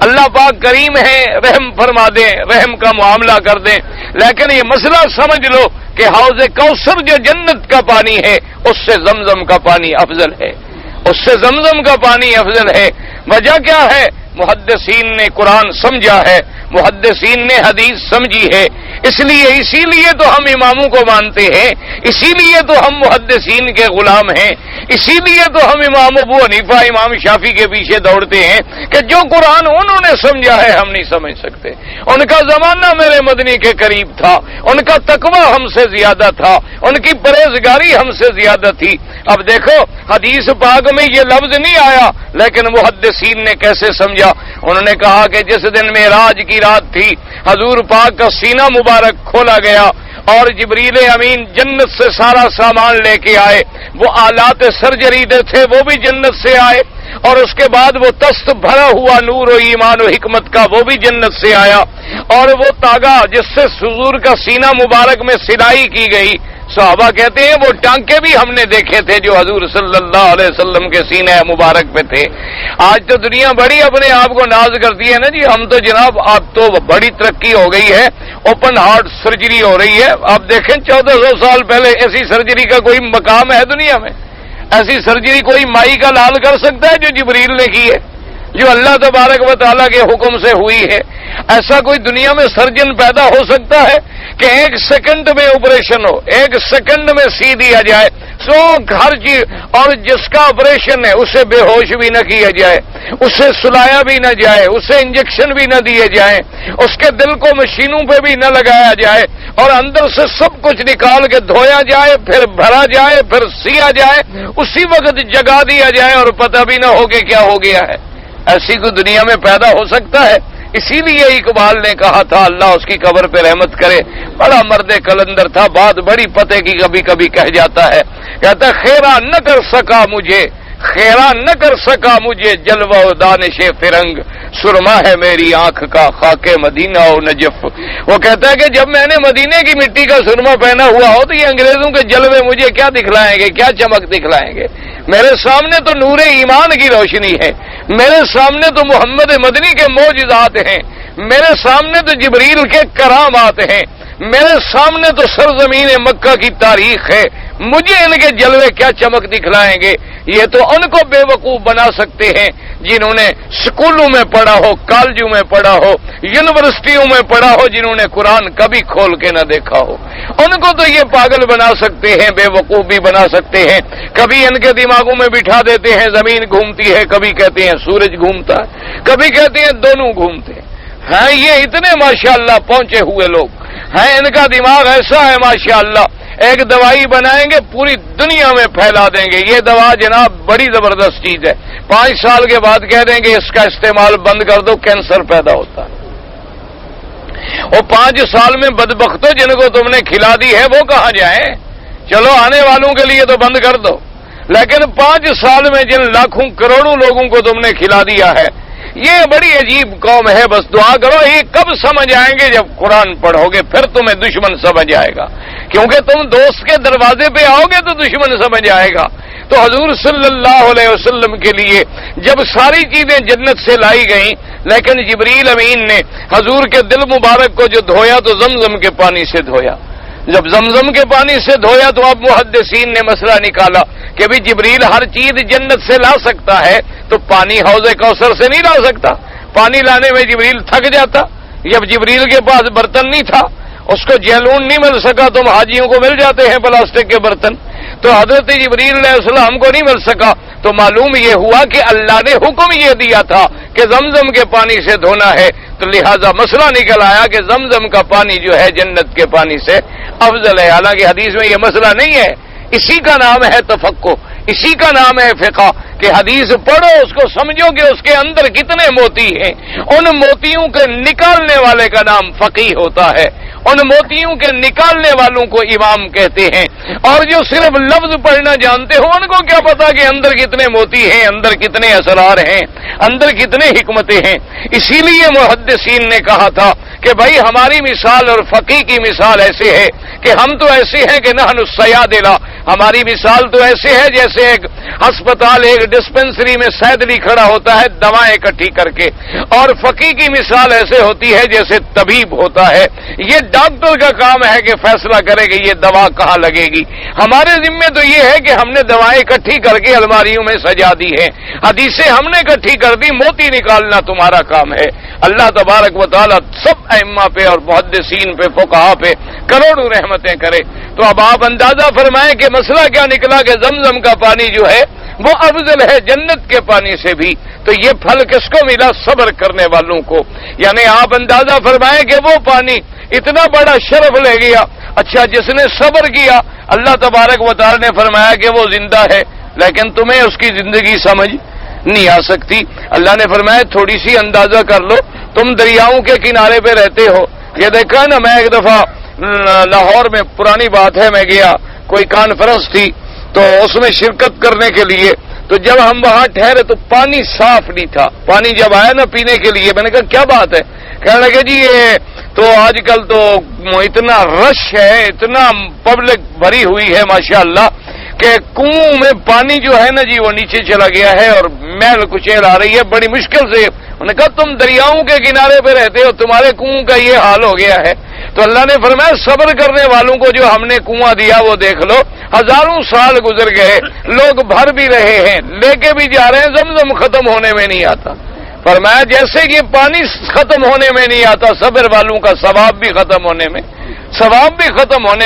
اللہ پاک کریم ہے، رحم فرما دیں، رحم کا معاملہ کر دیں. لیکن یہ مسئلہ سمجھ لو کہ حوض کوثر جو جنت کا پانی ہے اس سے زمزم کا پانی افضل ہے، اس سے زمزم کا پانی افضل ہے. وجہ کیا ہے؟ محدثین نے قرآن سمجھا ہے، محدثین نے حدیث سمجھی ہے، اسی لیے تو ہم اماموں کو مانتے ہیں، اسی لیے تو ہم محدثین کے غلام ہیں، اسی لیے تو ہم امام ابو حنیفہ امام شافعی کے پیچھے دوڑتے ہیں کہ جو قرآن انہوں نے سمجھا ہے ہم نہیں سمجھ سکتے. ان کا زمانہ میرے مدنی کے قریب تھا، ان کا تقوی ہم سے زیادہ تھا، ان کی پرہیزگاری ہم سے زیادہ تھی. اب دیکھو حدیث پاک میں یہ لفظ نہیں آیا لیکن محدثین نے کیسے سمجھا. انہوں نے کہا کہ جس دن معراج کی رات تھی حضور پاک کا سینہ مبارک کھولا گیا اور جبریل امین جنت سے سارا سامان لے کے آئے. وہ آلات سرجری تھے وہ بھی جنت سے آئے، اور اس کے بعد وہ تست بھرا ہوا نور و ایمان و حکمت کا وہ بھی جنت سے آیا، اور وہ تاگا جس سے حضور کا سینہ مبارک میں سلائی کی گئی. صحابہ کہتے ہیں وہ ٹانکے بھی ہم نے دیکھے تھے جو حضور صلی اللہ علیہ وسلم کے سینہ مبارک پہ تھے. آج تو دنیا بڑی اپنے آپ کو ناز کرتی ہے نا جی، ہم تو جناب اب تو بڑی ترقی ہو گئی ہے، اوپن ہارٹ سرجری ہو رہی ہے. آپ دیکھیں 1400 سال پہلے ایسی سرجری کا کوئی مقام ہے دنیا میں؟ ایسی سرجری کوئی مائی کا لال کر سکتا ہے جو جبریل نے کی ہے، جو اللہ تبارک و تعالیٰ کے حکم سے ہوئی ہے؟ ایسا کوئی دنیا میں سرجن پیدا ہو سکتا ہے کہ 1 سیکنڈ میں آپریشن ہو، 1 سیکنڈ میں سی دیا جائے سو ہر چیز، اور جس کا آپریشن ہے اسے بے ہوش بھی نہ کیا جائے، اسے سلایا بھی نہ جائے، اسے انجیکشن بھی نہ دیے جائیں، اس کے دل کو مشینوں پہ بھی نہ لگایا جائے، اور اندر سے سب کچھ نکال کے دھویا جائے، پھر بھرا جائے، پھر سیا جائے، اسی وقت جگا دیا جائے اور پتہ بھی نہ ہو کہ کیا ہو گیا ہے. ایسی کوئی دنیا میں پیدا ہو سکتا ہے؟ اسی لیے اقبال نے کہا تھا اللہ اس کی قبر پہ رحمت کرے، بڑا مرد کلندر تھا، بات بڑی پتے کی کبھی کبھی کہہ جاتا ہے. کہتا خیرہ نہ کر سکا مجھے، خیرہ نہ کر سکا مجھے جلوہ و دانش فرنگ، سرما ہے میری آنکھ کا خاک مدینہ و نجف. وہ کہتا ہے کہ جب میں نے مدینے کی مٹی کا سرما پہنا ہوا ہو تو یہ انگریزوں کے جلوے مجھے کیا دکھلائیں گے، کیا چمک دکھلائیں گے؟ میرے سامنے تو نور ایمان کی روشنی ہے، میرے سامنے تو محمد مدنی کے معجزات ہیں، میرے سامنے تو جبریل کے کرامات ہیں، میرے سامنے تو سرزمین مکہ کی تاریخ ہے. مجھے ان کے جلوے کیا چمک دکھلائیں گے؟ یہ تو ان کو بے وقوف بنا سکتے ہیں جنہوں نے سکولوں میں پڑھا ہو، کالجوں میں پڑھا ہو، یونیورسٹیوں میں پڑھا ہو، جنہوں نے قرآن کبھی کھول کے نہ دیکھا ہو. ان کو تو یہ پاگل بنا سکتے ہیں، بے وقوف بھی بنا سکتے ہیں. کبھی ان کے دماغوں میں بٹھا دیتے ہیں زمین گھومتی ہے، کبھی کہتے ہیں سورج گھومتا ہے، کبھی کہتے ہیں دونوں گھومتے ہیں. ہاں یہ اتنے ماشاءاللہ پہنچے ہوئے لوگ ہیں، ان کا دماغ ایسا ہے ماشاءاللہ، ایک دوائی بنائیں گے پوری دنیا میں پھیلا دیں گے. یہ دوا جناب بڑی زبردست چیز ہے، 5 سال کے بعد کہہ دیں گے اس کا استعمال بند کر دو، کینسر پیدا ہوتا ہے. وہ 5 سال میں بدبختوں جن کو تم نے کھلا دی ہے وہ کہاں جائیں؟ چلو آنے والوں کے لیے تو بند کر دو، لیکن 5 سال میں جن لاکھوں کروڑوں لوگوں کو تم نے کھلا دیا ہے، یہ بڑی عجیب قوم ہے. بس دعا کرو یہ کب سمجھ آئیں گے؟ جب قرآن پڑھو گے پھر تمہیں دشمن سمجھ آئے گا، کیونکہ تم دوست کے دروازے پہ آؤ گے تو دشمن سمجھ آئے گا. تو حضور صلی اللہ علیہ وسلم کے لیے جب ساری چیزیں جنت سے لائی گئیں، لیکن جبریل امین نے حضور کے دل مبارک کو جو دھویا تو زمزم کے پانی سے دھویا. جب زمزم کے پانی سے دھویا تو اب محدثین نے مسئلہ نکالا کہ بھی جبریل ہر چیز جنت سے لا سکتا ہے تو پانی حوض کوثر سے نہیں لا سکتا؟ پانی لانے میں جبریل تھک جاتا. جب جبریل کے پاس برتن نہیں تھا، اس کو جیلون نہیں مل سکا، تم حاجیوں کو مل جاتے ہیں پلاسٹک کے برتن، تو حضرت جبریل علیہ السلام کو نہیں مل سکا. تو معلوم یہ ہوا کہ اللہ نے حکم یہ دیا تھا کہ زمزم کے پانی سے دھونا ہے، تو لہذا مسئلہ نکل آیا کہ زمزم کا پانی جو ہے جنت کے پانی سے افضل ہے. حالانکہ حدیث میں یہ مسئلہ نہیں ہے، اسی کا نام ہے تفقہ، اسی کا نام ہے فقہ کہ حدیث پڑھو، اس کو سمجھو کہ اس کے اندر کتنے موتی ہیں. ان موتیوں کے نکالنے والے کا نام فقیہ ہوتا ہے، ان موتیوں کے نکالنے والوں کو امام کہتے ہیں. اور جو صرف لفظ پڑھنا جانتے ہو ان کو کیا پتا کہ اندر کتنے موتی ہیں، اندر کتنے اسرار ہیں، اندر کتنے حکمتیں ہیں. اسی لیے محدثین نے کہا تھا کہ بھائی ہماری مثال اور فقیہ کی مثال ایسے ہے کہ ہم تو ایسے ہیں کہ نحن الصیادلہ، ہماری مثال تو ایسے ہے جیسے ایک ہسپتال ایک ڈسپنسری میں سیدلی کھڑا ہوتا ہے دوائیں اکٹھی کر کے، اور فقیہ کی مثال ایسے ہوتی ہے جیسے طبیب ہوتا ہے، یہ ڈاکٹر کا کام ہے کہ فیصلہ کرے کہ یہ دوا کہاں لگے گی، ہمارے ذمے تو یہ ہے کہ ہم نے دوائیں اکٹھی کر کے الماریوں میں سجا دی ہیں، حدیثیں ہم نے اکٹھی کر دی، موتی نکالنا تمہارا کام ہے۔ اللہ تبارک و تعالی سب ائمہ پہ اور محدثین پہ فقہا پہ کروڑوں رحمتیں کرے۔ تو اب آپ اندازہ فرمائیں کہ مسئلہ کیا نکلا کہ زمزم کا پانی جو ہے وہ افضل ہے جنت کے پانی سے بھی۔ تو یہ پھل کس کو ملا؟ صبر کرنے والوں کو، یعنی آپ اندازہ فرمائیں کہ وہ پانی اتنا بڑا شرف لے گیا۔ اچھا، جس نے صبر کیا اللہ تبارک و تعالی نے فرمایا کہ وہ زندہ ہے، لیکن تمہیں اس کی زندگی سمجھ نہیں آ سکتی۔ اللہ نے فرمایا تھوڑی سی اندازہ کر لو، تم دریاؤں کے کنارے پہ رہتے ہو۔ یہ دیکھا نا، میں ایک دفعہ لاہور میں، پرانی بات ہے، میں گیا، کوئی کانفرنس تھی تو اس میں شرکت کرنے کے لیے، تو جب ہم وہاں ٹھہرے تو پانی صاف نہیں تھا۔ پانی جب آیا نا پینے کے لیے، میں نے کہا کیا بات ہے؟ کہنے لگے جی یہ تو آج کل تو اتنا رش ہے، اتنا پبلک بھری ہوئی ہے ماشاءاللہ کہ کنویں میں پانی جو ہے نا جی وہ نیچے چلا گیا ہے اور میل کچیل آ رہی ہے بڑی مشکل سے۔ انہوں نے کہا تم دریاؤں کے کنارے پہ رہتے ہو، تمہارے کنویں کا یہ حال ہو گیا ہے۔ تو اللہ نے فرمایا صبر کرنے والوں کو جو ہم نے کنواں دیا وہ دیکھ لو، ہزاروں سال گزر گئے، لوگ بھر بھی رہے ہیں، لے کے بھی جا رہے ہیں، زمزم ختم ہونے میں نہیں آتا۔ فرمایا جیسے کہ پانی ختم ہونے میں نہیں آتا، صبر والوں کا ثواب بھی ختم ہونے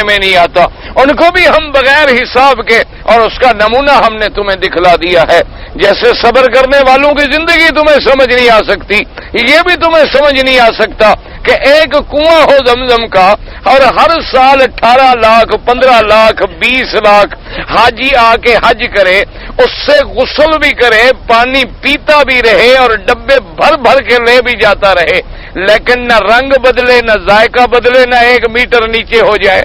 میں نہیں آتا۔ ان کو بھی ہم بغیر حساب کے، اور اس کا نمونہ ہم نے تمہیں دکھلا دیا ہے۔ جیسے صبر کرنے والوں کی زندگی تمہیں سمجھ نہیں آ سکتی، یہ بھی تمہیں سمجھ نہیں آ سکتا کہ ایک کنواں ہو زمزم کا اور ہر سال 18 لاکھ 15 لاکھ 20 لاکھ حاجی آ کے حج کرے، اس سے غسل بھی کرے، پانی پیتا بھی رہے اور ڈبے بھر بھر کے لے بھی جاتا رہے، لیکن نہ رنگ بدلے، نہ ذائقہ بدلے، نہ 1 میٹر نیچے ہو جائے۔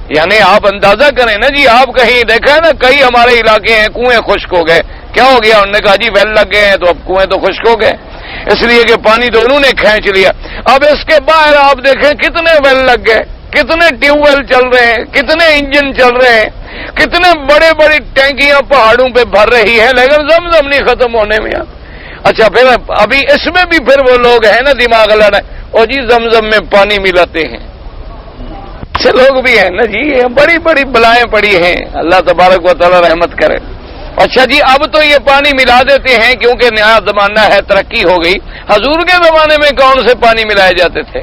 یعنی آپ اندازہ کریں نا جی، آپ کہیں دیکھا ہے نا، کئی ہمارے علاقے ہیں کنویں خشک ہو گئے، کیا ہو گیا؟ انہوں نے کہا جی ویل لگ گئے ہیں تو اب کنویں تو خشک ہو گئے، اس لیے کہ پانی تو انہوں نے کھینچ لیا۔ اب اس کے باہر آپ دیکھیں کتنے ویل لگ گئے، کتنے ٹیوب ویل چل رہے ہیں، کتنے انجن چل رہے ہیں، کتنے بڑے بڑی ٹینکیاں پہاڑوں پہ بھر رہی ہیں، لیکن زمزم نہیں ختم ہونے میں۔ اچھا پھر ابھی اس میں بھی پھر وہ لوگ ہیں نا دماغ لڑا، اور جی زمزم میں پانی ملاتے ہیں، اچھے لوگ بھی ہیں نا جی، بڑی بڑی بلائیں پڑی ہیں، اللہ تبارک و تعالی رحمت کرے۔ اچھا جی اب تو یہ پانی ملا دیتے ہیں کیونکہ نیا زمانہ ہے، ترقی ہو گئی۔ حضور کے زمانے میں کون سے پانی ملائے جاتے تھے؟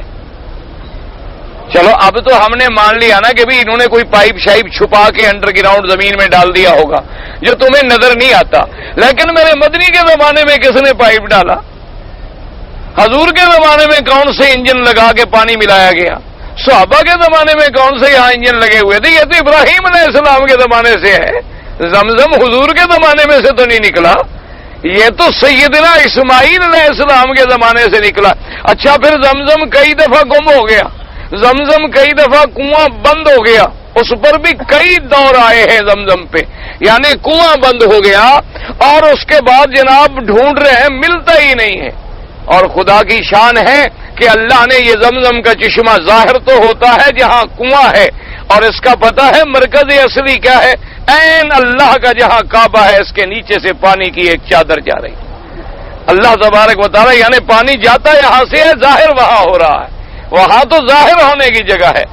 چلو اب تو ہم نے مان لیا نا کہ بھی انہوں نے کوئی پائپ شائپ چھپا کے انڈر گراؤنڈ زمین میں ڈال دیا ہوگا جو تمہیں نظر نہیں آتا، لیکن میرے مدنی کے زمانے میں کس نے پائپ ڈالا؟ حضور کے زمانے میں کون سے انجن لگا کے پانی ملایا گیا؟ صحابہ کے زمانے میں کون سے یہاں انجن لگے ہوئے تھے؟ یہ تو ابراہیم علیہ السلام کے زمانے سے ہے، زمزم حضور کے زمانے میں سے تو نہیں نکلا، یہ تو سیدنا اسماعیل علیہ السلام کے زمانے سے نکلا۔ اچھا پھر زمزم کئی دفعہ گم ہو گیا، زمزم کئی دفعہ کنواں بند ہو گیا، اس پر بھی کئی دور آئے ہیں زمزم پہ، یعنی کنواں بند ہو گیا اور اس کے بعد جناب ڈھونڈ رہے ہیں، ملتا ہی نہیں ہے۔ اور خدا کی شان ہے کہ اللہ نے یہ زمزم کا چشمہ ظاہر تو ہوتا ہے جہاں کنواں ہے، اور اس کا پتہ ہے مرکز اصلی کیا ہے؟ عین اللہ کا جہاں کعبہ ہے، اس کے نیچے سے پانی کی ایک چادر جا رہی، اللہ تبارک و تعالی، یعنی پانی جاتا یہاں سے ہے، ظاہر وہاں ہو رہا ہے، وہاں تو ظاہر ہونے کی جگہ ہے،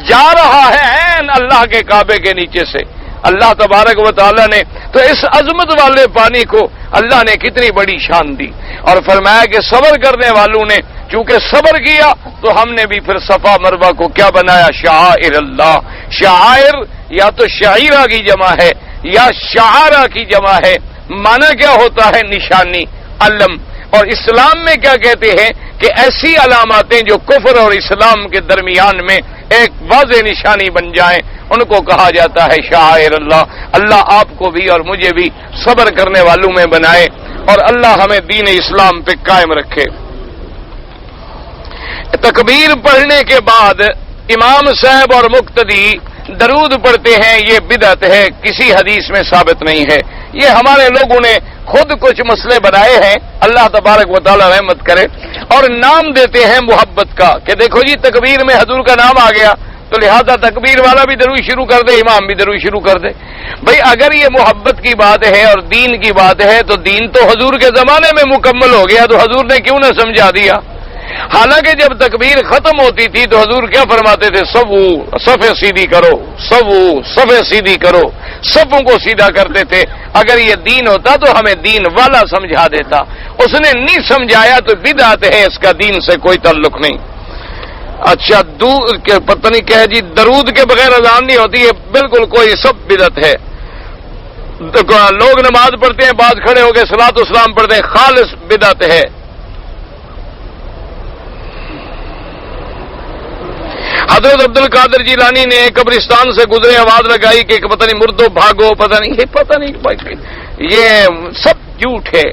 جا رہا ہے عین اللہ کے کعبے کے نیچے سے۔ اللہ تبارک و تعالی نے تو اس عظمت والے پانی کو اللہ نے کتنی بڑی شان دی، اور فرمایا کہ صبر کرنے والوں نے چونکہ صبر کیا تو ہم نے بھی پھر صفا مروہ کو کیا بنایا؟ شعائر اللہ۔ شعائر یا تو شعیرہ کی جمع ہے یا شعارہ کی جمع ہے، معنی کیا ہوتا ہے؟ نشانی، علم۔ اور اسلام میں کیا کہتے ہیں کہ ایسی علاماتیں جو کفر اور اسلام کے درمیان میں ایک واضح نشانی بن جائیں، ان کو کہا جاتا ہے شعائر اللہ۔ اللہ آپ کو بھی اور مجھے بھی صبر کرنے والوں میں بنائے، اور اللہ ہمیں دین اسلام پہ قائم رکھے۔ تکبیر پڑھنے کے بعد امام صاحب اور مقتدی درود پڑھتے ہیں، یہ بدعت ہے، کسی حدیث میں ثابت نہیں ہے، یہ ہمارے لوگوں نے خود کچھ مسئلے بنائے ہیں، اللہ تبارک و تعالی رحمت کرے، اور نام دیتے ہیں محبت کا کہ دیکھو جی تکبیر میں حضور کا نام آ گیا تو لہذا تکبیر والا بھی درود شروع کر دے، امام بھی درود شروع کر دے۔ بھئی اگر یہ محبت کی بات ہے اور دین کی بات ہے تو دین تو حضور کے زمانے میں مکمل ہو گیا، تو حضور نے کیوں نہ سمجھا دیا؟ حالانکہ جب تکبیر ختم ہوتی تھی تو حضور کیا فرماتے تھے؟ صفیں سیدھی کرو، صفیں سیدھی کرو، صفوں کو سیدھا کرتے تھے۔ اگر یہ دین ہوتا تو ہمیں دین والا سمجھا دیتا، اس نے نہیں سمجھایا تو بدعت ہے، اس کا دین سے کوئی تعلق نہیں۔ اچھا پتہ نہیں کیا ہے جی، درود کے بغیر اذان نہیں ہوتی، یہ بالکل کوئی سب بدعت ہے۔ لوگ نماز پڑھتے ہیں، بعد کھڑے ہو کے صلاۃ و سلام پڑھتے ہیں، خالص بدعت ہے۔ حضرت عبد القادر جیلانی نے قبرستان سے گزرے آواز لگائی کہ پتہ نہیں مردو بھاگو، پتہ نہیں یہ سب جھوٹ ہے۔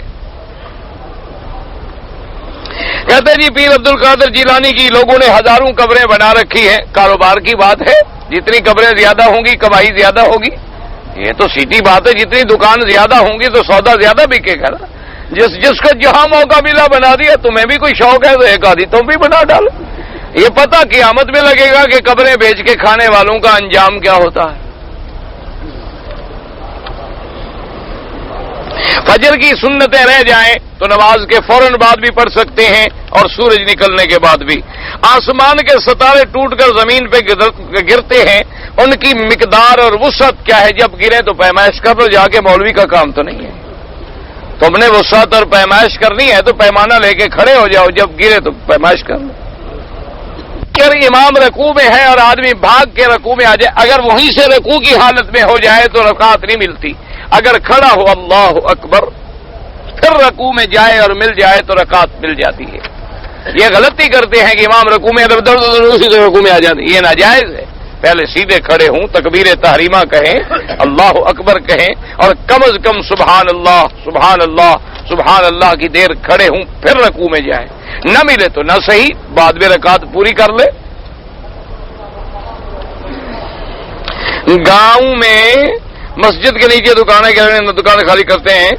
کہتے جی پیر عبد القادر جیلانی کی لوگوں نے ہزاروں قبریں بنا رکھی ہیں، کاروبار کی بات ہے، جتنی قبریں زیادہ ہوں گی کمائی زیادہ ہوگی، یہ تو سیدھی بات ہے، جتنی دکان زیادہ ہوں گی تو سودا زیادہ بکے گا نا۔ جس کو جہاں موقع ملا بنا دیا، تمہیں بھی کوئی شوق ہے تو ایک آدھی تم بھی بنا ڈالو۔ یہ پتہ قیامت میں لگے گا کہ قبریں بیچ کے کھانے والوں کا انجام کیا ہوتا ہے۔ فجر کی سنتیں رہ جائیں تو نماز کے فوراً بعد بھی پڑھ سکتے ہیں اور سورج نکلنے کے بعد بھی۔ آسمان کے ستارے ٹوٹ کر زمین پہ گرتے ہیں، ان کی مقدار اور وسعت کیا ہے؟ جب گرے تو پیمائش کر لو، جا کے مولوی کا کام تو نہیں ہے۔ تم نے وسعت اور پیمائش کرنی ہے تو پیمانہ لے کے کھڑے ہو جاؤ، جب گرے تو پیمائش کر لو۔ اگر امام رکوع میں ہے اور آدمی بھاگ کے رکوع میں آ جائے، اگر وہیں سے رکوع کی حالت میں ہو جائے تو رکعت نہیں ملتی۔ اگر کھڑا ہو اللہ اکبر پھر رکوع میں جائے اور مل جائے تو رکعت مل جاتی ہے۔ یہ غلطی کرتے ہیں کہ امام رکوع میں اسی سے رکوع میں آ جاتے، یہ ناجائز ہے۔ پہلے سیدھے کھڑے ہوں، تکبیر تحریمہ کہیں، اللہ اکبر کہیں، اور کم از کم سبحان اللہ سبحان اللہ سبحان اللہ کی دیر کھڑے ہوں، پھر رکوع میں جائیں۔ نہ ملے تو نہ صحیح، بعد میں رکعت پوری کر لے۔ گاؤں میں مسجد کے نیچے دکانیں خالی کرتے ہیں،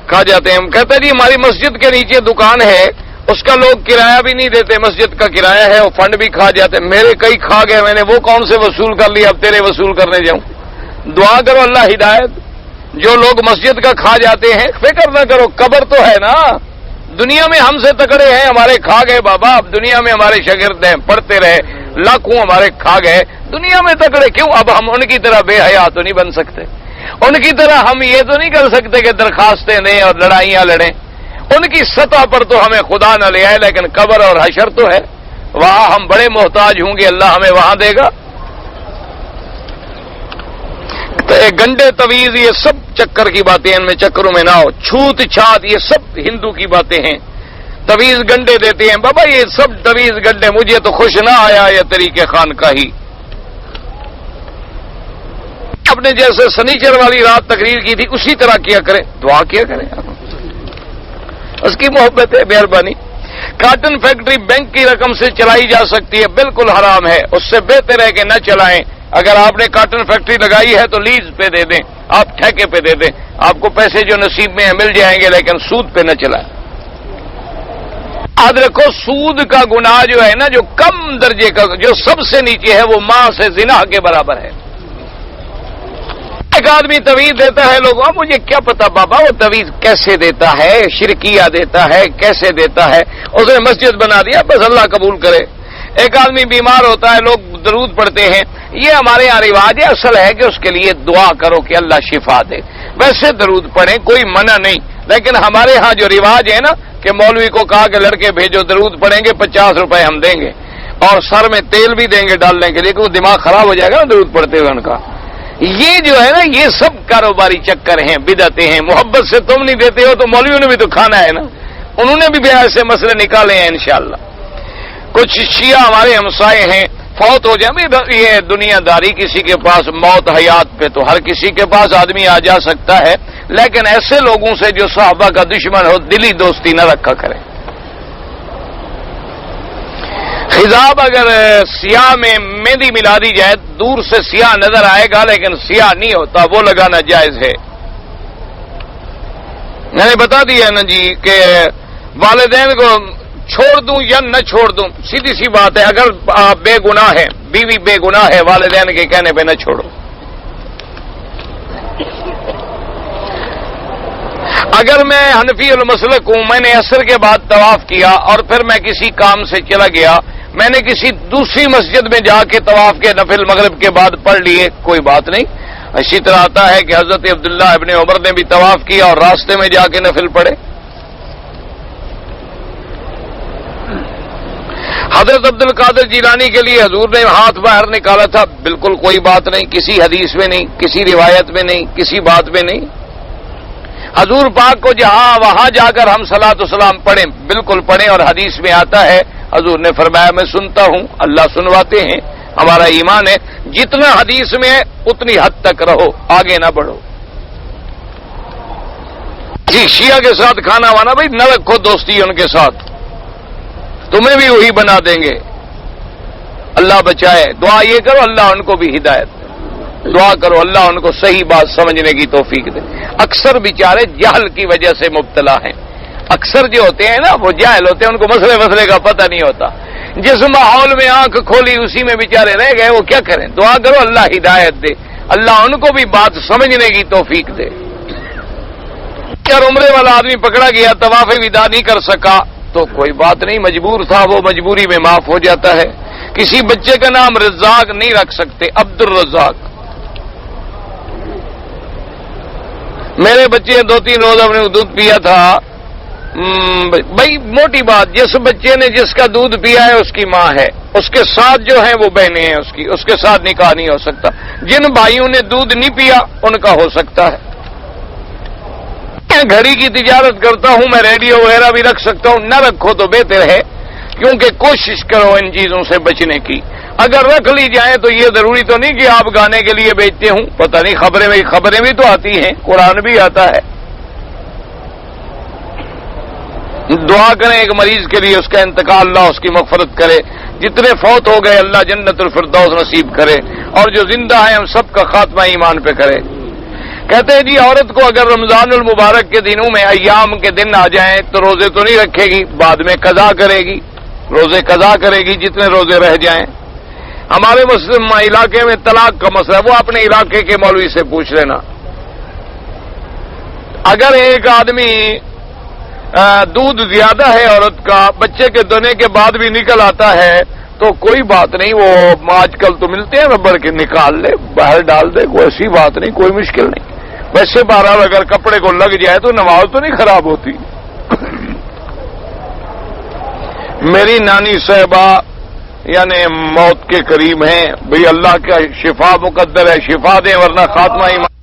کھا جاتے ہیں۔ کہتے ہیں جی ہماری مسجد کے نیچے دکان ہے، اس کا لوگ کرایہ بھی نہیں دیتے، مسجد کا کرایہ ہے، وہ فنڈ بھی کھا جاتے ہیں۔ میرے کئی کھا گئے، میں نے وہ کون سے وصول کر لیا، اب تیرے وصول کرنے جاؤں؟ دعا کرو اللہ ہدایت۔ جو لوگ مسجد کا کھا جاتے ہیں فکر نہ کرو، قبر تو ہے نا۔ دنیا میں ہم سے تکڑے ہیں، ہمارے کھا گئے بابا، اب دنیا میں ہمارے شاگرد ہیں، پڑھتے رہے، لاکھوں ہمارے کھا گئے، دنیا میں تکڑے کیوں؟ اب ہم ان کی طرح بے حیا تو نہیں بن سکتے، ان کی طرح ہم یہ تو نہیں کر سکتے کہ درخواستیں دیں اور لڑائیاں لڑیں۔ ان کی سطح پر تو ہمیں خدا نہ لے آئے، لیکن قبر اور حشر تو ہے، وہاں ہم بڑے محتاج ہوں گے، اللہ ہمیں وہاں دے گا۔ گنڈے تویز یہ سب چکر کی باتیں، ان میں چکروں میں نہ ہو۔ چھوت چھات یہ سب ہندو کی باتیں ہیں۔ تویز گنڈے دیتے ہیں، بابا یہ سب تویز گنڈے، مجھے تو خوش نہ آیا یہ طریقے خان کا ہی۔ آپ نے جیسے سنیچر والی رات تقریر کی تھی اسی طرح کیا کریں، دعا کیا کریں، اس کی محبت ہے، مہربانی۔ کاٹن فیکٹری بینک کی رقم سے چلائی جا سکتی ہے، بالکل حرام ہے، اس سے بہتر ہے کہ نہ چلائیں۔ اگر آپ نے کاٹن فیکٹری لگائی ہے تو لیز پہ دے دیں، آپ ٹھیکے پہ دے دیں، آپ کو پیسے جو نصیب میں ہیں مل جائیں گے، لیکن سود پہ نہ چلائیں۔ یاد رکھو سود کا گناہ جو ہے نا، جو کم درجے کا، جو سب سے نیچے ہے، وہ ماں سے زنا کے برابر ہے۔ ایک آدمی تویز دیتا ہے، لوگ مجھے کیا پتا بابا وہ تویز کیسے دیتا ہے، شرکیہ دیتا ہے، کیسے دیتا ہے، اس نے مسجد بنا دیا، بس اللہ قبول کرے۔ ایک آدمی بیمار ہوتا ہے، لوگ درود پڑھتے ہیں، یہ ہمارے یہاں رواج ہے، اصل ہے کہ اس کے لیے دعا کرو کہ اللہ شفا دے، ویسے درود پڑھیں، کوئی منع نہیں، لیکن ہمارے ہاں جو رواج ہے نا کہ مولوی کو کہا کہ لڑکے بھیجو درود پڑھیں گے، 50 روپے ہم دیں گے اور سر میں تیل بھی دیں گے ڈالنے کے لیے، کہ وہ دماغ خراب ہو جائے گا نا درود پڑھتے ہوئے ان کا۔ یہ جو ہے نا یہ سب کاروباری چکر ہیں، بدعتیں ہیں۔ محبت سے تم نہیں دیتے ہو تو مولویوں نے بھی تو کھانا ہے نا، انہوں نے بھی ایسے مسئلے نکالے ہیں انشاءاللہ۔ کچھ شیعہ ہمارے ہمسائے ہیں، فوت ہو جائے، یہ دنیا داری، کسی کے پاس موت حیات پہ تو ہر کسی کے پاس آدمی آ جا سکتا ہے، لیکن ایسے لوگوں سے جو صحابہ کا دشمن ہو دلی دوستی نہ رکھا کرے۔ خضاب اگر سیاہ میں مہندی ملا دی جائے، دور سے سیاہ نظر آئے گا لیکن سیاہ نہیں ہوتا، وہ لگانا جائز ہے۔ میں نے بتا دیا نا جی کہ والدین کو چھوڑ دوں یا نہ چھوڑ دوں؟ سیدھی سی بات ہے، اگر آپ بے گناہ ہے، بیوی بے گناہ ہے، والدین کے کہنے پہ نہ چھوڑو۔ اگر میں حنفی المسلک ہوں، میں نے عصر کے بعد طواف کیا اور پھر میں کسی کام سے چلا گیا، میں نے کسی دوسری مسجد میں جا کے طواف کے نفل مغرب کے بعد پڑھ لیے، کوئی بات نہیں۔ اسی طرح آتا ہے کہ حضرت عبداللہ ابن عمر نے بھی طواف کیا اور راستے میں جا کے نفل پڑھے۔ حضرت عبد القادر جیلانی کے لیے حضور نے ہاتھ باہر نکالا تھا، بالکل کوئی بات نہیں، کسی حدیث میں نہیں، کسی روایت میں نہیں، کسی بات میں نہیں۔ حضور پاک کو جہاں وہاں جا کر ہم صلاۃ و سلام پڑھیں، بالکل پڑھیں، اور حدیث میں آتا ہے حضور نے فرمایا میں سنتا ہوں، اللہ سنواتے ہیں، ہمارا ایمان ہے جتنا حدیث میں ہے اتنی حد تک رہو، آگے نہ بڑھو۔ جی شیعہ کے ساتھ کھانا وانا بھائی نہ رکھو دوستی ان کے ساتھ، تمہیں بھی وہی بنا دیں گے، اللہ بچائے۔ دعا یہ کرو اللہ ان کو بھی ہدایت دے، دعا کرو اللہ ان کو صحیح بات سمجھنے کی توفیق دے۔ اکثر بیچارے جہل کی وجہ سے مبتلا ہیں، اکثر جو ہوتے ہیں نا وہ جاہل ہوتے ہیں، ان کو مسئلے کا پتہ نہیں ہوتا، جس ماحول میں آنکھ کھولی اسی میں بیچارے رہ گئے، وہ کیا کریں؟ دعا کرو اللہ ہدایت دے، اللہ ان کو بھی بات سمجھنے کی توفیق دے۔ اگر عمرے والا آدمی پکڑا گیا طواف وداع نہیں کر سکا تو کوئی بات نہیں، مجبور تھا، وہ مجبوری میں معاف ہو جاتا ہے۔ کسی بچے کا نام رزاق نہیں رکھ سکتے، عبد الرزاق۔ میرے بچے 2-3 روز اپنے دودھ پیا تھا، بھائی موٹی بات، جس بچے نے جس کا دودھ پیا ہے اس کی ماں ہے، اس کے ساتھ جو ہیں وہ بہنیں ہیں اس کے ساتھ نکاح نہیں ہو سکتا۔ جن بھائیوں نے دودھ نہیں پیا ان کا ہو سکتا ہے۔ میں گھڑی کی تجارت کرتا ہوں، میں ریڈیو وغیرہ بھی رکھ سکتا ہوں، نہ رکھو تو بہتر ہے، کیونکہ کوشش کرو ان چیزوں سے بچنے کی۔ اگر رکھ لی جائیں تو یہ ضروری تو نہیں کہ آپ گانے کے لیے بیچتے ہوں، پتہ نہیں، خبریں بھی تو آتی ہیں، قرآن بھی آتا ہے۔ دعا کریں ایک مریض کے لیے، اس کا انتقال اللہ اس کی مغفرت کرے، جتنے فوت ہو گئے اللہ جنت الفردوس نصیب کرے، اور جو زندہ ہیں ہم سب کا خاتمہ ایمان پہ کرے۔ کہتے ہیں جی عورت کو اگر رمضان المبارک کے دنوں میں ایام کے دن آ جائیں تو روزے تو نہیں رکھے گی، بعد میں قضا کرے گی، روزے قضا کرے گی جتنے روزے رہ جائیں۔ ہمارے مسلم علاقے میں طلاق کا مسئلہ، وہ اپنے علاقے کے مولوی سے پوچھ لینا۔ اگر ایک آدمی دودھ زیادہ ہے عورت کا، بچے کے دونے کے بعد بھی نکل آتا ہے تو کوئی بات نہیں، وہ آج کل تو ملتے ہیں ربر کے، نکال لے باہر ڈال دے، کوئی ایسی بات نہیں، کوئی مشکل نہیں۔ ویسے بہرحال اگر کپڑے کو لگ جائے تو نماز تو نہیں خراب ہوتی۔ میری نانی صاحبہ یعنی موت کے قریب ہیں، بھئی اللہ کا شفا مقدر ہے، شفا دیں ورنہ خاتمہ ایمان